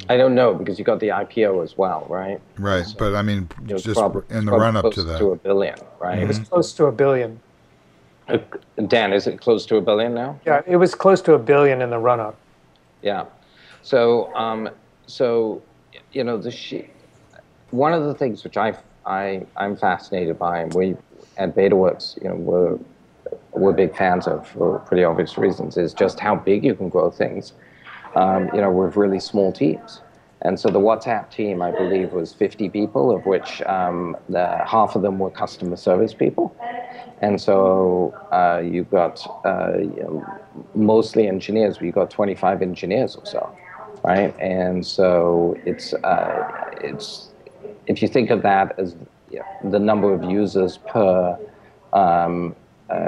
I don't know, because you got the IPO as well, right? Right, so, but I mean, just in the run up to that, to $1 billion, right? It was close to $1 billion. Dan, is it close to $1 billion now? Yeah, it was close to $1 billion in the run up. Yeah, so one of the things which I'm fascinated by, and we at BetaWorks, we're big fans of for pretty obvious reasons, is just how big you can grow things, with really small teams. And so the WhatsApp team, I believe, was 50 people, of which half of them were customer service people. And so you've got mostly engineers, but you've got 25 engineers or so, right? And so it's if you think of that as the number of users per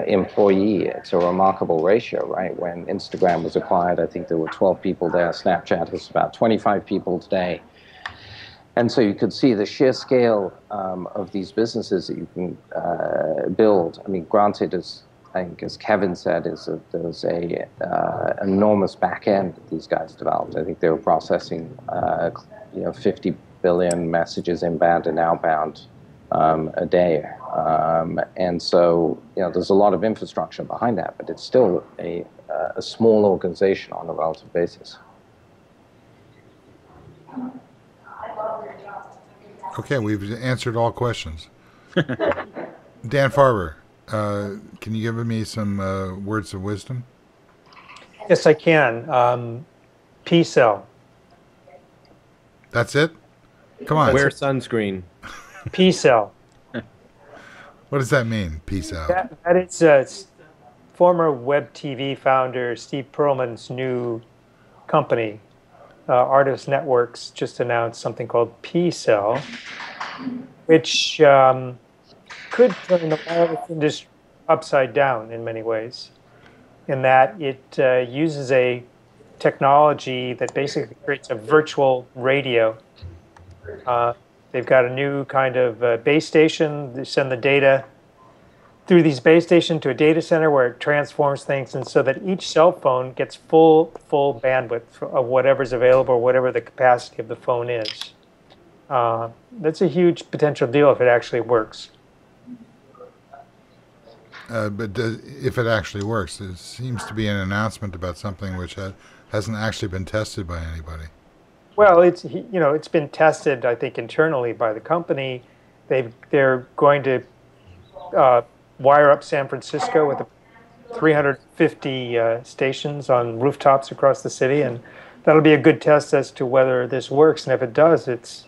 employee, it's a remarkable ratio, right? When Instagram was acquired, I think there were 12 people there. Snapchat has about 25 people today. And so you could see the sheer scale of these businesses that you can build. I mean, granted, as Kevin said, there's a enormous back end that these guys developed. I think they were processing 50 billion messages inbound and outbound a day. And so, there's a lot of infrastructure behind that, but it's still a small organization on a relative basis. Okay, we've answered all questions. Dan Farber, can you give me some words of wisdom? Yes, I can. P-cell. That's it? Come on. Wear sunscreen. P-cell. What does that mean, P-cell? That is former Web TV founder Steve Perlman's new company. Artist Networks just announced something called P-cell, which could turn the wireless industry upside down in many ways, in that it uses a technology that basically creates a virtual radio. They've got a new kind of base station. They send the data through these base station to a data center where it transforms things, and so that each cell phone gets full bandwidth of whatever's available, whatever the capacity of the phone is. That's a huge potential deal if it actually works. But if it actually works, it seems to be an announcement about something which hasn't actually been tested by anybody. Well, it's been tested, I think, internally by the company. They're going to wire up San Francisco with 350 stations on rooftops across the city, and that'll be a good test as to whether this works. And if it does, it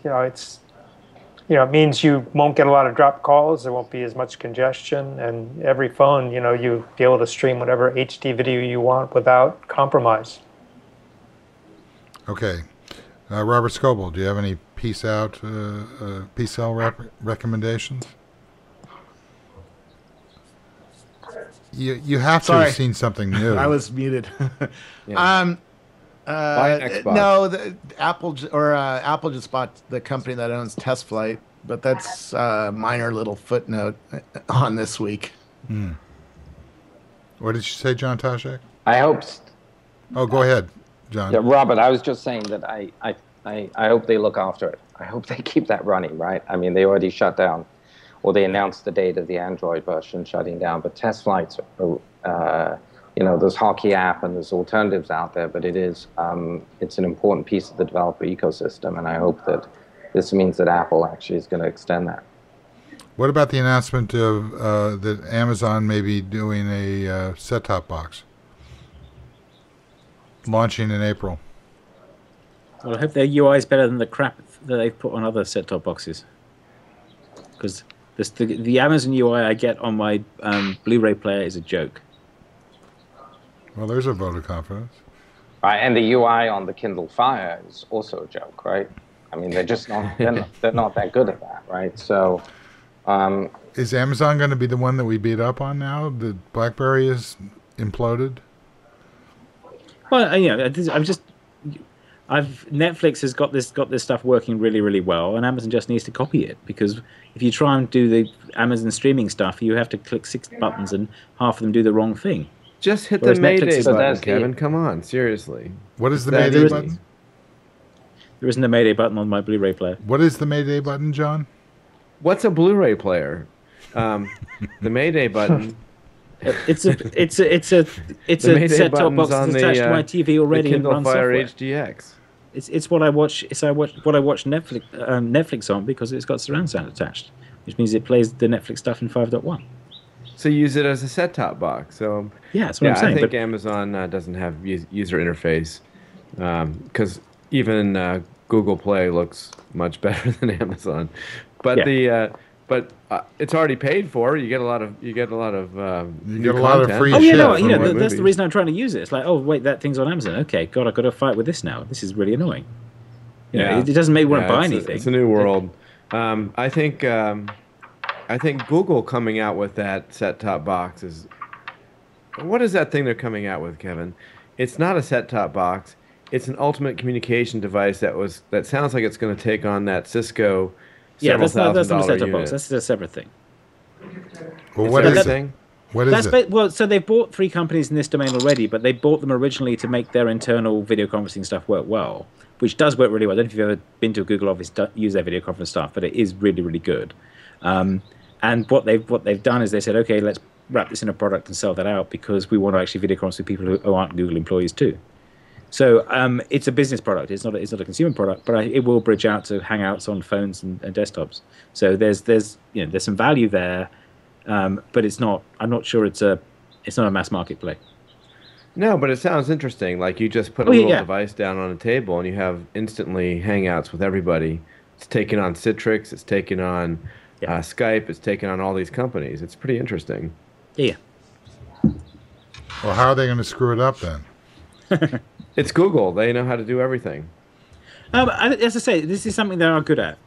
means you won't get a lot of dropped calls. There won't be as much congestion, and every phone, you'll be able to stream whatever HD video you want without compromise. Okay. Robert Scoble, do you have any P-cell recommendations? You have to have seen something new. I was muted. Yeah. Buy an Xbox. No, Apple just bought the company that owns TestFlight, but that's a minor little footnote on this week. What did you say, John Toshak? I hope. Oh, go ahead, John. Yeah, Robert, I was just saying that I hope they look after it. I hope they keep that running, right? I mean, they already shut down, or they announced the date of the Android version shutting down, but test flights are, there's Hockey app and there's alternatives out there, but it's an important piece of the developer ecosystem, and I hope that this means that Apple actually is going to extend that. What about the announcement of that Amazon may be doing a set-top box? Launching in April. Well, I hope their UI is better than the crap that they've put on other set-top boxes. Because the Amazon UI I get on my Blu-ray player is a joke. Well, there's a vote of confidence. Right, and the UI on the Kindle Fire is also a joke, right? I mean, they're just not they're not that good at that, right? So, is Amazon going to be the one that we beat up on now? The BlackBerry is imploded. Well, Netflix has got this stuff working really, really well, and Amazon just needs to copy it, because if you try and do the Amazon streaming stuff, you have to click 6 buttons and half of them do the wrong thing. Just hit the Mayday button, Kevin. Come on, seriously. What is the Mayday button? There isn't a Mayday button on my Blu-ray player. What is the Mayday button, John? What's a Blu-ray player? The Mayday button. It's a set-top box that's attached to my TV already and runs Fire software. HDX. It's what I watch. I watch Netflix on, because it's got surround sound attached, which means it plays the Netflix stuff in 5.1. So you use it as a set-top box. So yeah, that's what I'm saying. I think Amazon doesn't have user interface, because even Google Play looks much better than Amazon. But it's already paid for. You get a lot of new free shit. Yeah, that's the reason I'm trying to use it. It's like, oh wait, that thing's on Amazon. Okay, God, I've got to fight with this now. This is really annoying. It doesn't make me want to buy anything. It's a new world. I think Google coming out with that set-top box is. What is that thing they're coming out with, Kevin? It's not a set-top box. It's an ultimate communication device that sounds like it's going to take on that Cisco. Yeah, that's not a set-top unit. box. That's a separate thing. Well, what is it? What is it? Well, so they've bought 3 companies in this domain already, but they bought them originally to make their internal video conferencing stuff work well, which does work really well. I don't know if you've ever been to a Google office, use their video conference stuff, but it is really, really good. And what they've done is they said, okay, let's wrap this in a product and sell that out, because we want to actually video conference with people who aren't Google employees too. So it's a business product. It's not a consumer product, but it will bridge out to Hangouts on phones and desktops. So there's some value there, but it's not. I'm not sure it's not a mass market play. No, but it sounds interesting. Like you just put a little device down on a table and you have instantly Hangouts with everybody. It's taking on Citrix. It's taking on Skype. It's taking on all these companies. It's pretty interesting. Yeah. Well, how are they going to screw it up then? It's Google. They know how to do everything. As I say, this is something they are good at.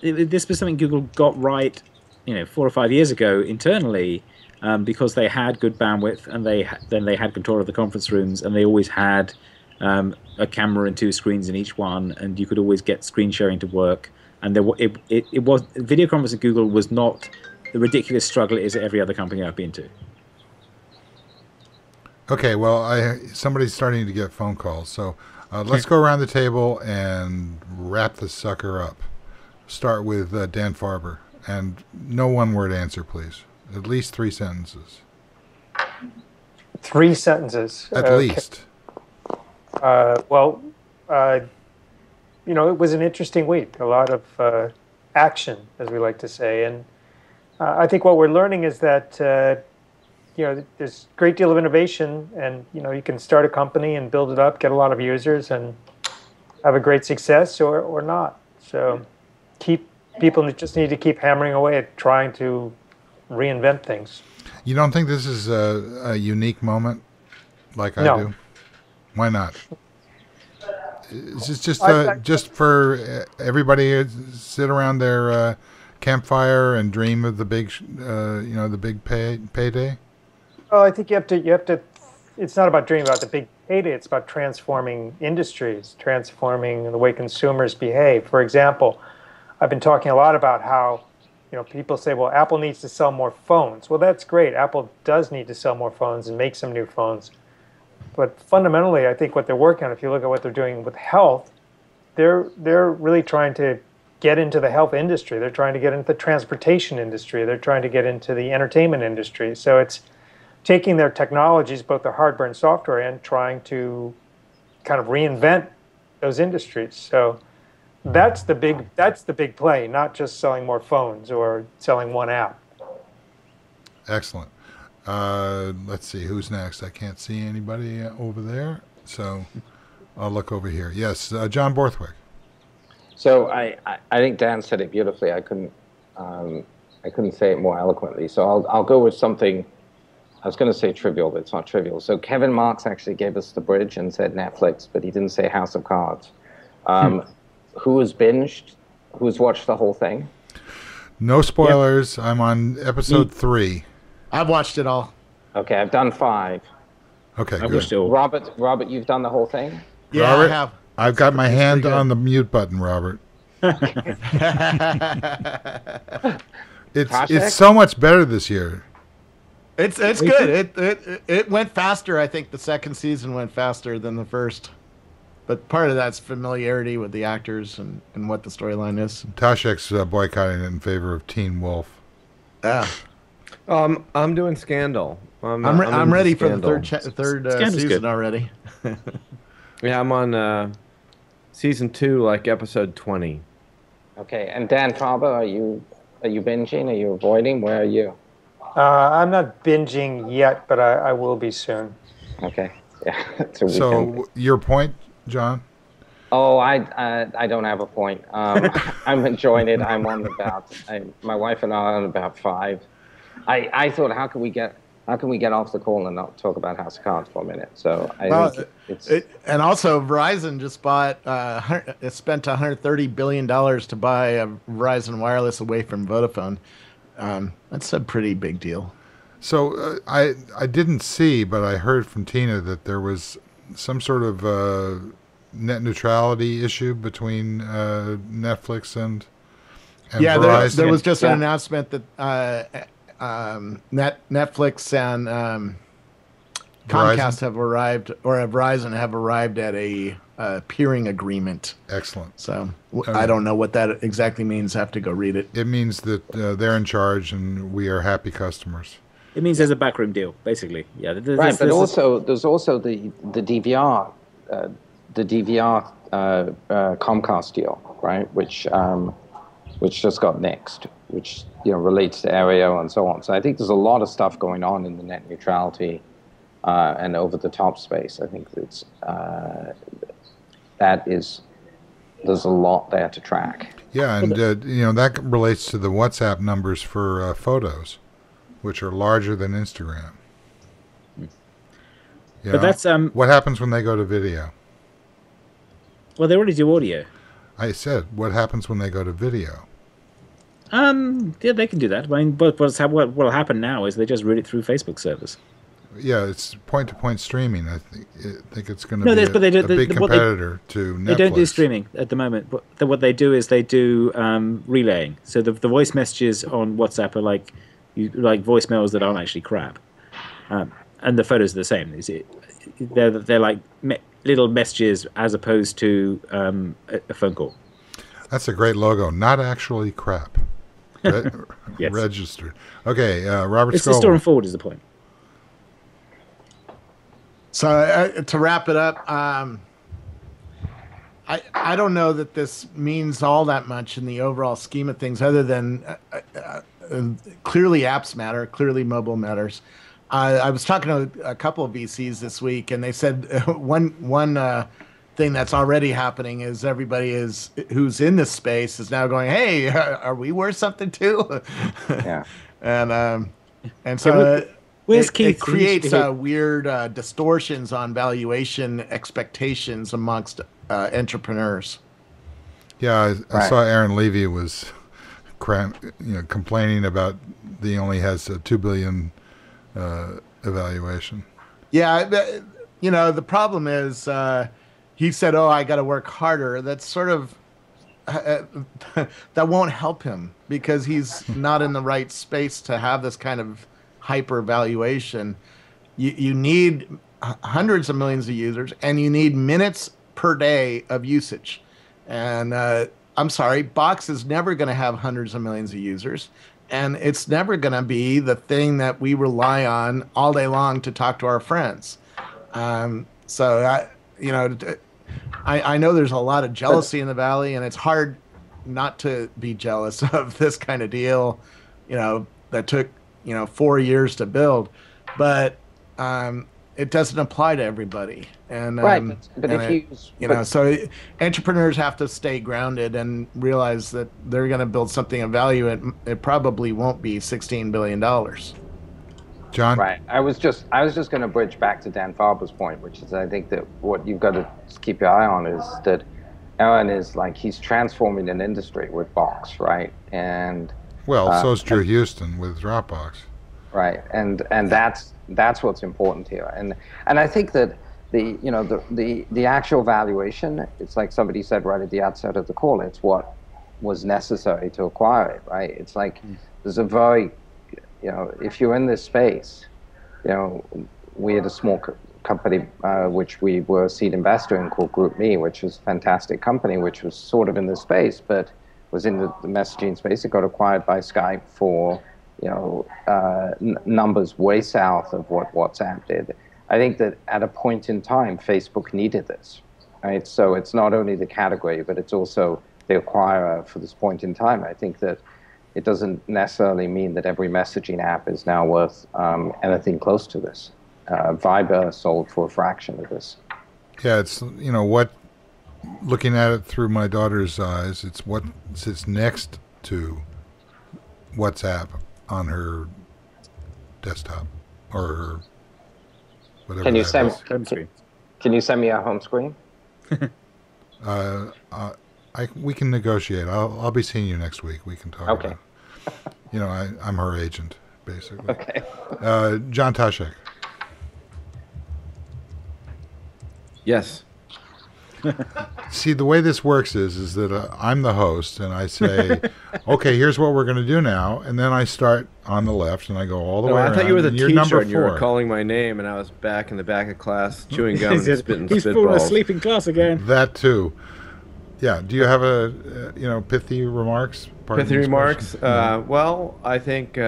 This was something Google got right, 4 or 5 years ago internally, because they had good bandwidth, and then they had control of the conference rooms, and they always had a camera and 2 screens in each one, and you could always get screen sharing to work. And it was video conference at Google was not the ridiculous struggle it is at every other company I've been to. Okay, well, somebody's starting to get phone calls, so let's go around the table and wrap this sucker up. Start with Dan Farber, and no one-word answer, please. At least 3 sentences. 3 sentences. At least. It was an interesting week. A lot of action, as we like to say, and I think what we're learning is that. There's a great deal of innovation, and you can start a company and build it up, get a lot of users, and have a great success or not. So people just need to keep hammering away at trying to reinvent things. You don't think this is a unique moment like I do? Why not? Is this just for everybody to sit around their campfire and dream of the big, the big payday? Well, I think you have to. It's not about dreaming about the big payday. It's about transforming industries, transforming the way consumers behave. For example, I've been talking a lot about how people say, well, Apple needs to sell more phones. Well, that's great. Apple does need to sell more phones and make some new phones. But fundamentally, I think what they're working on, if you look at what they're doing with health, they're really trying to get into the health industry. They're trying to get into the transportation industry. They're trying to get into the entertainment industry. So it's taking their technologies, both the hardware and software, and trying to kind of reinvent those industries. So that's the big play, not just selling more phones or selling one app. Excellent. Let's see who's next. I can't see anybody over there, so I'll look over here. Yes, John Borthwick. So I think Dan said it beautifully. I couldn't say it more eloquently. So I'll go with something. I was going to say trivial, but it's not trivial. So Kevin Marks actually gave us the bridge and said Netflix, but he didn't say House of Cards. Who has binged? Who has watched the whole thing? No spoilers. Yep. I'm on episode 3. I've watched it all. Okay, I've done 5. Okay, good. Robert, you've done the whole thing? Yeah, Robert, I have. I've got my hand on the mute button, Robert. It's so much better this year. It's good. It went faster. I think the second season went faster than the first. But part of that's familiarity with the actors and what the storyline is. Tashek's boycotting it in favor of Teen Wolf. Yeah. I'm doing Scandal. I'm ready for the third season good. already. Yeah, I'm on season 2, like episode 20. Okay, and Dan Traber, are you binging? Are you avoiding? Where are you? I'm not binging yet, but I will be soon. Okay, yeah. It's a weekend. So your point, John? Oh, I don't have a point. I'm enjoying it. I'm on my wife and I are on about 5. I thought, how can we get off the call and not talk about House of Cards for a minute? So and also Verizon just spent $130 billion to buy Verizon Wireless away from Vodafone. That's a pretty big deal. So I didn't see, but I heard from Tina that there was some sort of net neutrality issue between Netflix and Verizon. There was just an announcement that Netflix and Comcast have arrived, or Verizon have arrived at a peering agreement. Excellent. So I don't know what that exactly means. I have to go read it. It means that they're in charge and we are happy customers. It means there's a backroom deal, basically. Yeah. Right, but there's also the DVR Comcast deal, right? Which just got nixed, which relates to Aereo and so on. So I think there's a lot of stuff going on in the net neutrality and over-the-top space. I think there's a lot there to track. Yeah, and that relates to the WhatsApp numbers for photos, which are larger than Instagram. But that's what happens when they go to video? Well, they already do audio. I said, what happens when they go to video? Yeah, they can do that. I mean, but what will happen now is they just route it through Facebook servers. Yeah, it's point-to-point streaming. I think it's going to be a big competitor to Netflix. They don't do streaming at the moment. But what they do is they do relaying. So the voice messages on WhatsApp are like voicemails that aren't actually crap, and the photos are the same. They're like little messages as opposed to a phone call. That's a great logo. Not actually crap. Yes. Registered. Okay, Robert It's Scoble. the store and forward is the point. So to wrap it up, I don't know that this means all that much in the overall scheme of things, other than clearly apps matter, clearly mobile matters. I was talking to a couple of VCs this week, and they said one thing that's already happening is everybody who's in this space is now going, "Hey, are we worth something too?" Yeah, and so. It creates Keith? weird distortions on valuation expectations amongst entrepreneurs. Yeah, I saw Aaron Levy was complaining about he only has a $2 billion evaluation. Yeah, the problem is he said, "Oh, I got to work harder." That's sort of that won't help him because he's not in the right space to have this kind of hyper valuation. You need hundreds of millions of users, and you need minutes per day of usage. And I'm sorry, Box is never going to have hundreds of millions of users, and it's never going to be the thing that we rely on all day long to talk to our friends. So I know there's a lot of jealousy in the Valley, and it's hard not to be jealous of this kind of deal, that took, 4 years to build. But it doesn't apply to everybody. And Right, but if so entrepreneurs have to stay grounded and realize that they're going to build something of value. It probably won't be $16 billion. John? Right. I was just going to bridge back to Dan Farber's point, which is I think that what you've got to keep your eye on is that Aaron is like he's transforming an industry with Box, right? And so is Drew Houston with Dropbox. Right, and that's what's important here, and I think that the actual valuation, it's like somebody said right at the outset of the call, it's what was necessary to acquire it, right? It's like there's a very if you're in this space, we had a small company which we were a seed investor in called Group Me, which was a fantastic company, which was sort of in this space, but was in the messaging space. It got acquired by Skype for numbers way south of what WhatsApp did. I think that at a point in time, Facebook needed this, right? So it's not only the category, but it's also the acquirer for this point in time. I think that it doesn't necessarily mean that every messaging app is now worth anything close to this. Viber sold for a fraction of this. Yeah, it's, what, looking at it through my daughter's eyes, it's what sits next to WhatsApp on her desktop or her whatever. Can you send me a home screen? We can negotiate. I'll be seeing you next week. We can talk. Okay. About, I'm her agent basically. Okay. John Toshek. Yes. See, the way this works is that I'm the host, and I say, okay, here's what we're going to do now, and then I start on the left, and I go all the way around. I thought you were the and teacher, you're number and you were 4. calling my name, and I was back in the back of class chewing gum and spitting He's fallen spitballs. asleep in class again. That too. Yeah. Do you have a pithy remarks? Pithy remarks? Well, I think we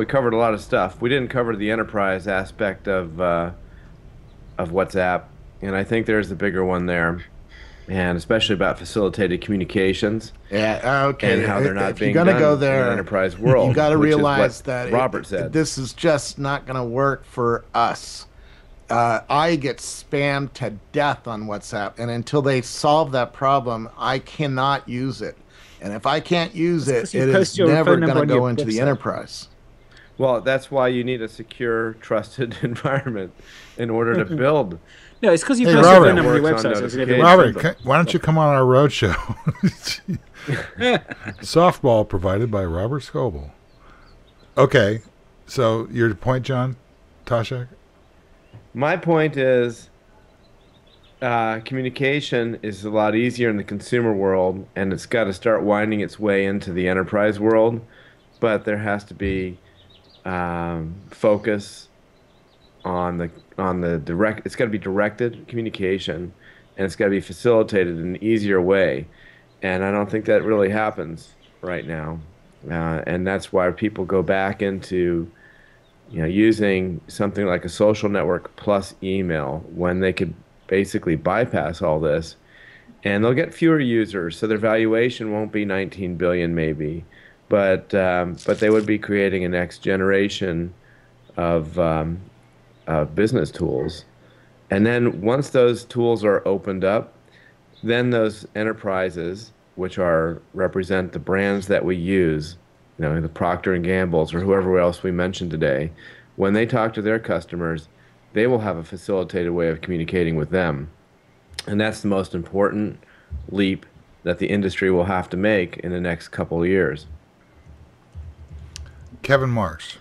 covered a lot of stuff. We didn't cover the enterprise aspect of WhatsApp, and I think there's the bigger one there, and especially about facilitated communications. Yeah, okay. And how they're not being done go in there, the enterprise world. You got to realize that Robert said this is just not going to work for us. I get spammed to death on WhatsApp, and until they solve that problem, I cannot use it. And if I can't use it, it is never going to go into the enterprise. Well, that's why you need a secure, trusted environment in order to build. No, it's because you Hey, post Robert. your phone number on your website. So it's gonna Robert, why don't you come on our road show? Softball provided by Robert Scoble. Okay, so your point, John Toshek? My point is communication is a lot easier in the consumer world, and it's got to start winding its way into the enterprise world, but there has to be focus on the direct. It's got to be directed communication, and it's got to be facilitated in an easier way, and I don't think that really happens right now, and that's why people go back into using something like a social network plus email when they could basically bypass all this, and they'll get fewer users, so their valuation won't be 19 billion maybe. But they would be creating a next generation of business tools, and then once those tools are opened up, then those enterprises, which represent the brands that we use, the Procter and Gamble's or whoever else we mentioned today, when they talk to their customers, they will have a facilitated way of communicating with them, and that's the most important leap that the industry will have to make in the next couple of years. Kevin Marks.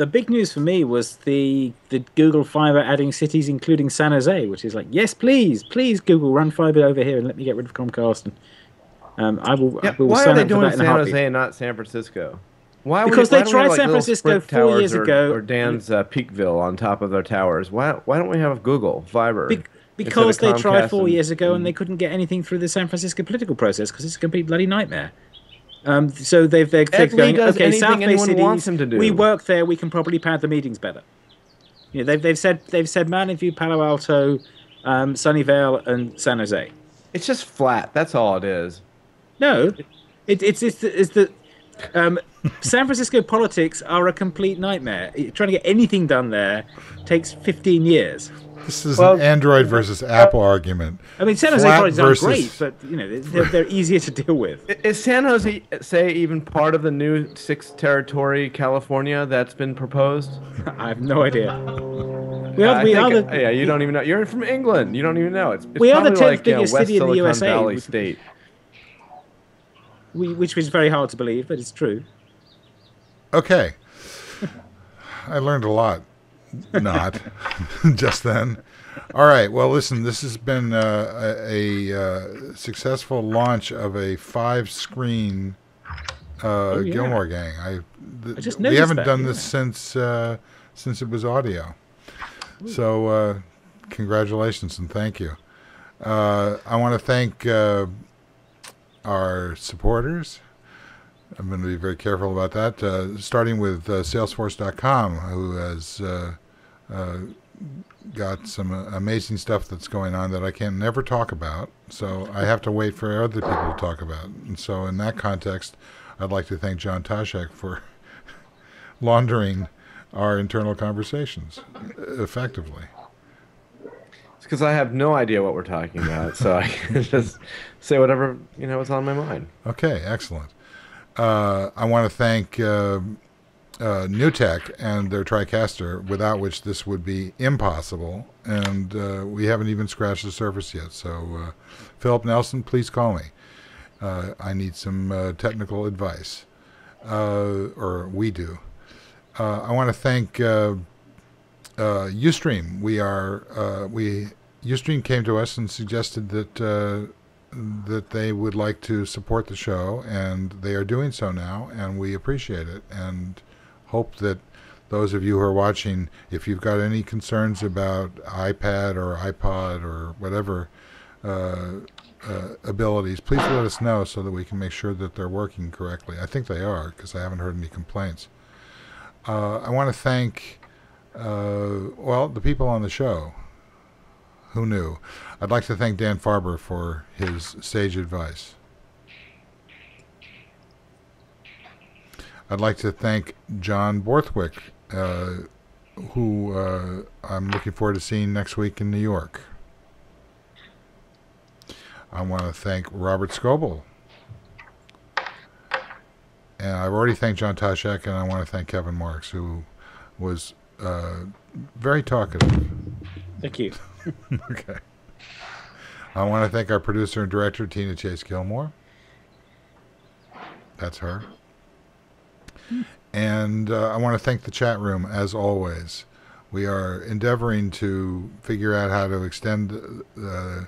the big news for me was the Google Fiber adding cities, including San Jose, which is like, yes, please, Google, run fiber over here and let me get rid of Comcast. And I will. Yeah, we will why sign are they up for doing that in a San heartbeat. Jose and not San Francisco? Why Because why they don't we have, tried like, San little Francisco Sprint 4 towers years ago. or Dan's Peakville on top of their towers? Why don't we have Google Fiber? Because they tried Comcast 4 years ago and they couldn't get anything through the San Francisco political process because it's a complete bloody nightmare. So they're Ed Lee going, does okay, anything South Bay anyone cities, wants him to do. we work there, we can probably pad the meetings better. You know, they've said Mountain View, Palo Alto, Sunnyvale, and San Jose. It's just flat. That's all it is. No, it's the San Francisco politics are a complete nightmare. Trying to get anything done there takes 15 years. This is an Android versus Apple argument. I mean, San Jose Flat politics are versus- great, but you know they're easier to deal with. Is San Jose, say, even part of the new 6th territory, California, that's been proposed? I have no idea. Yeah, you don't even know. You're from England. You don't even know. It's we are the probably 10th like, biggest West city in the Silicon USA, Valley State. which is very hard to believe, but it's true. Okay. I learned a lot. Not just then. All right. Well, listen, this has been a successful launch of a 5-screen Gillmor Gang. I just we noticed haven't that, done this since it was audio. So congratulations and thank you. I want to thank our supporters. I'm going to be very careful about that, starting with Salesforce.com, who has got some amazing stuff that's going on that I can never talk about, so I have to wait for other people to talk about. And so in that context, I'd like to thank John Toshek for laundering our internal conversations effectively. It's because I have no idea what we're talking about, so I can just say whatever is on my mind. Okay, excellent. I want to thank Newtek and their TriCaster, without which this would be impossible, and we haven't even scratched the surface yet. So, Philip Nelson, please call me. I need some technical advice, or we do. I want to thank Ustream. Ustream came to us and suggested that they would like to support the show, and they are doing so now, and we appreciate it, and hope that those of you who are watching, if you've got any concerns about iPad or iPod or whatever abilities, please let us know so that we can make sure that they're working correctly. I think they are, because I haven't heard any complaints. I want to thank, the people on the show. Who knew? I'd like to thank Dan Farber for his sage advice. I'd like to thank John Borthwick, who I'm looking forward to seeing next week in New York. I want to thank Robert Scoble. And I've already thanked John Toshek, and I want to thank Kevin Marks, who was very talkative. Thank you. Okay. I want to thank our producer and director, Tina Chase Gillmor. That's her. And I want to thank the chat room, as always. We are endeavoring to figure out how to extend the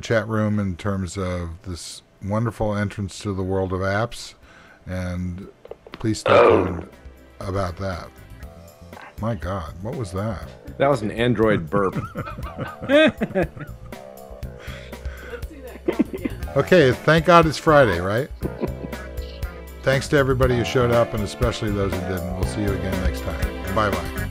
chat room in terms of this wonderful entrance to the world of apps. And please stay tuned about that. My God, what was that? That was an Android burp. Let's see that come again. Okay, thank God it's Friday, right? Thanks to everybody who showed up, and especially those who didn't. We'll see you again next time. Bye-bye.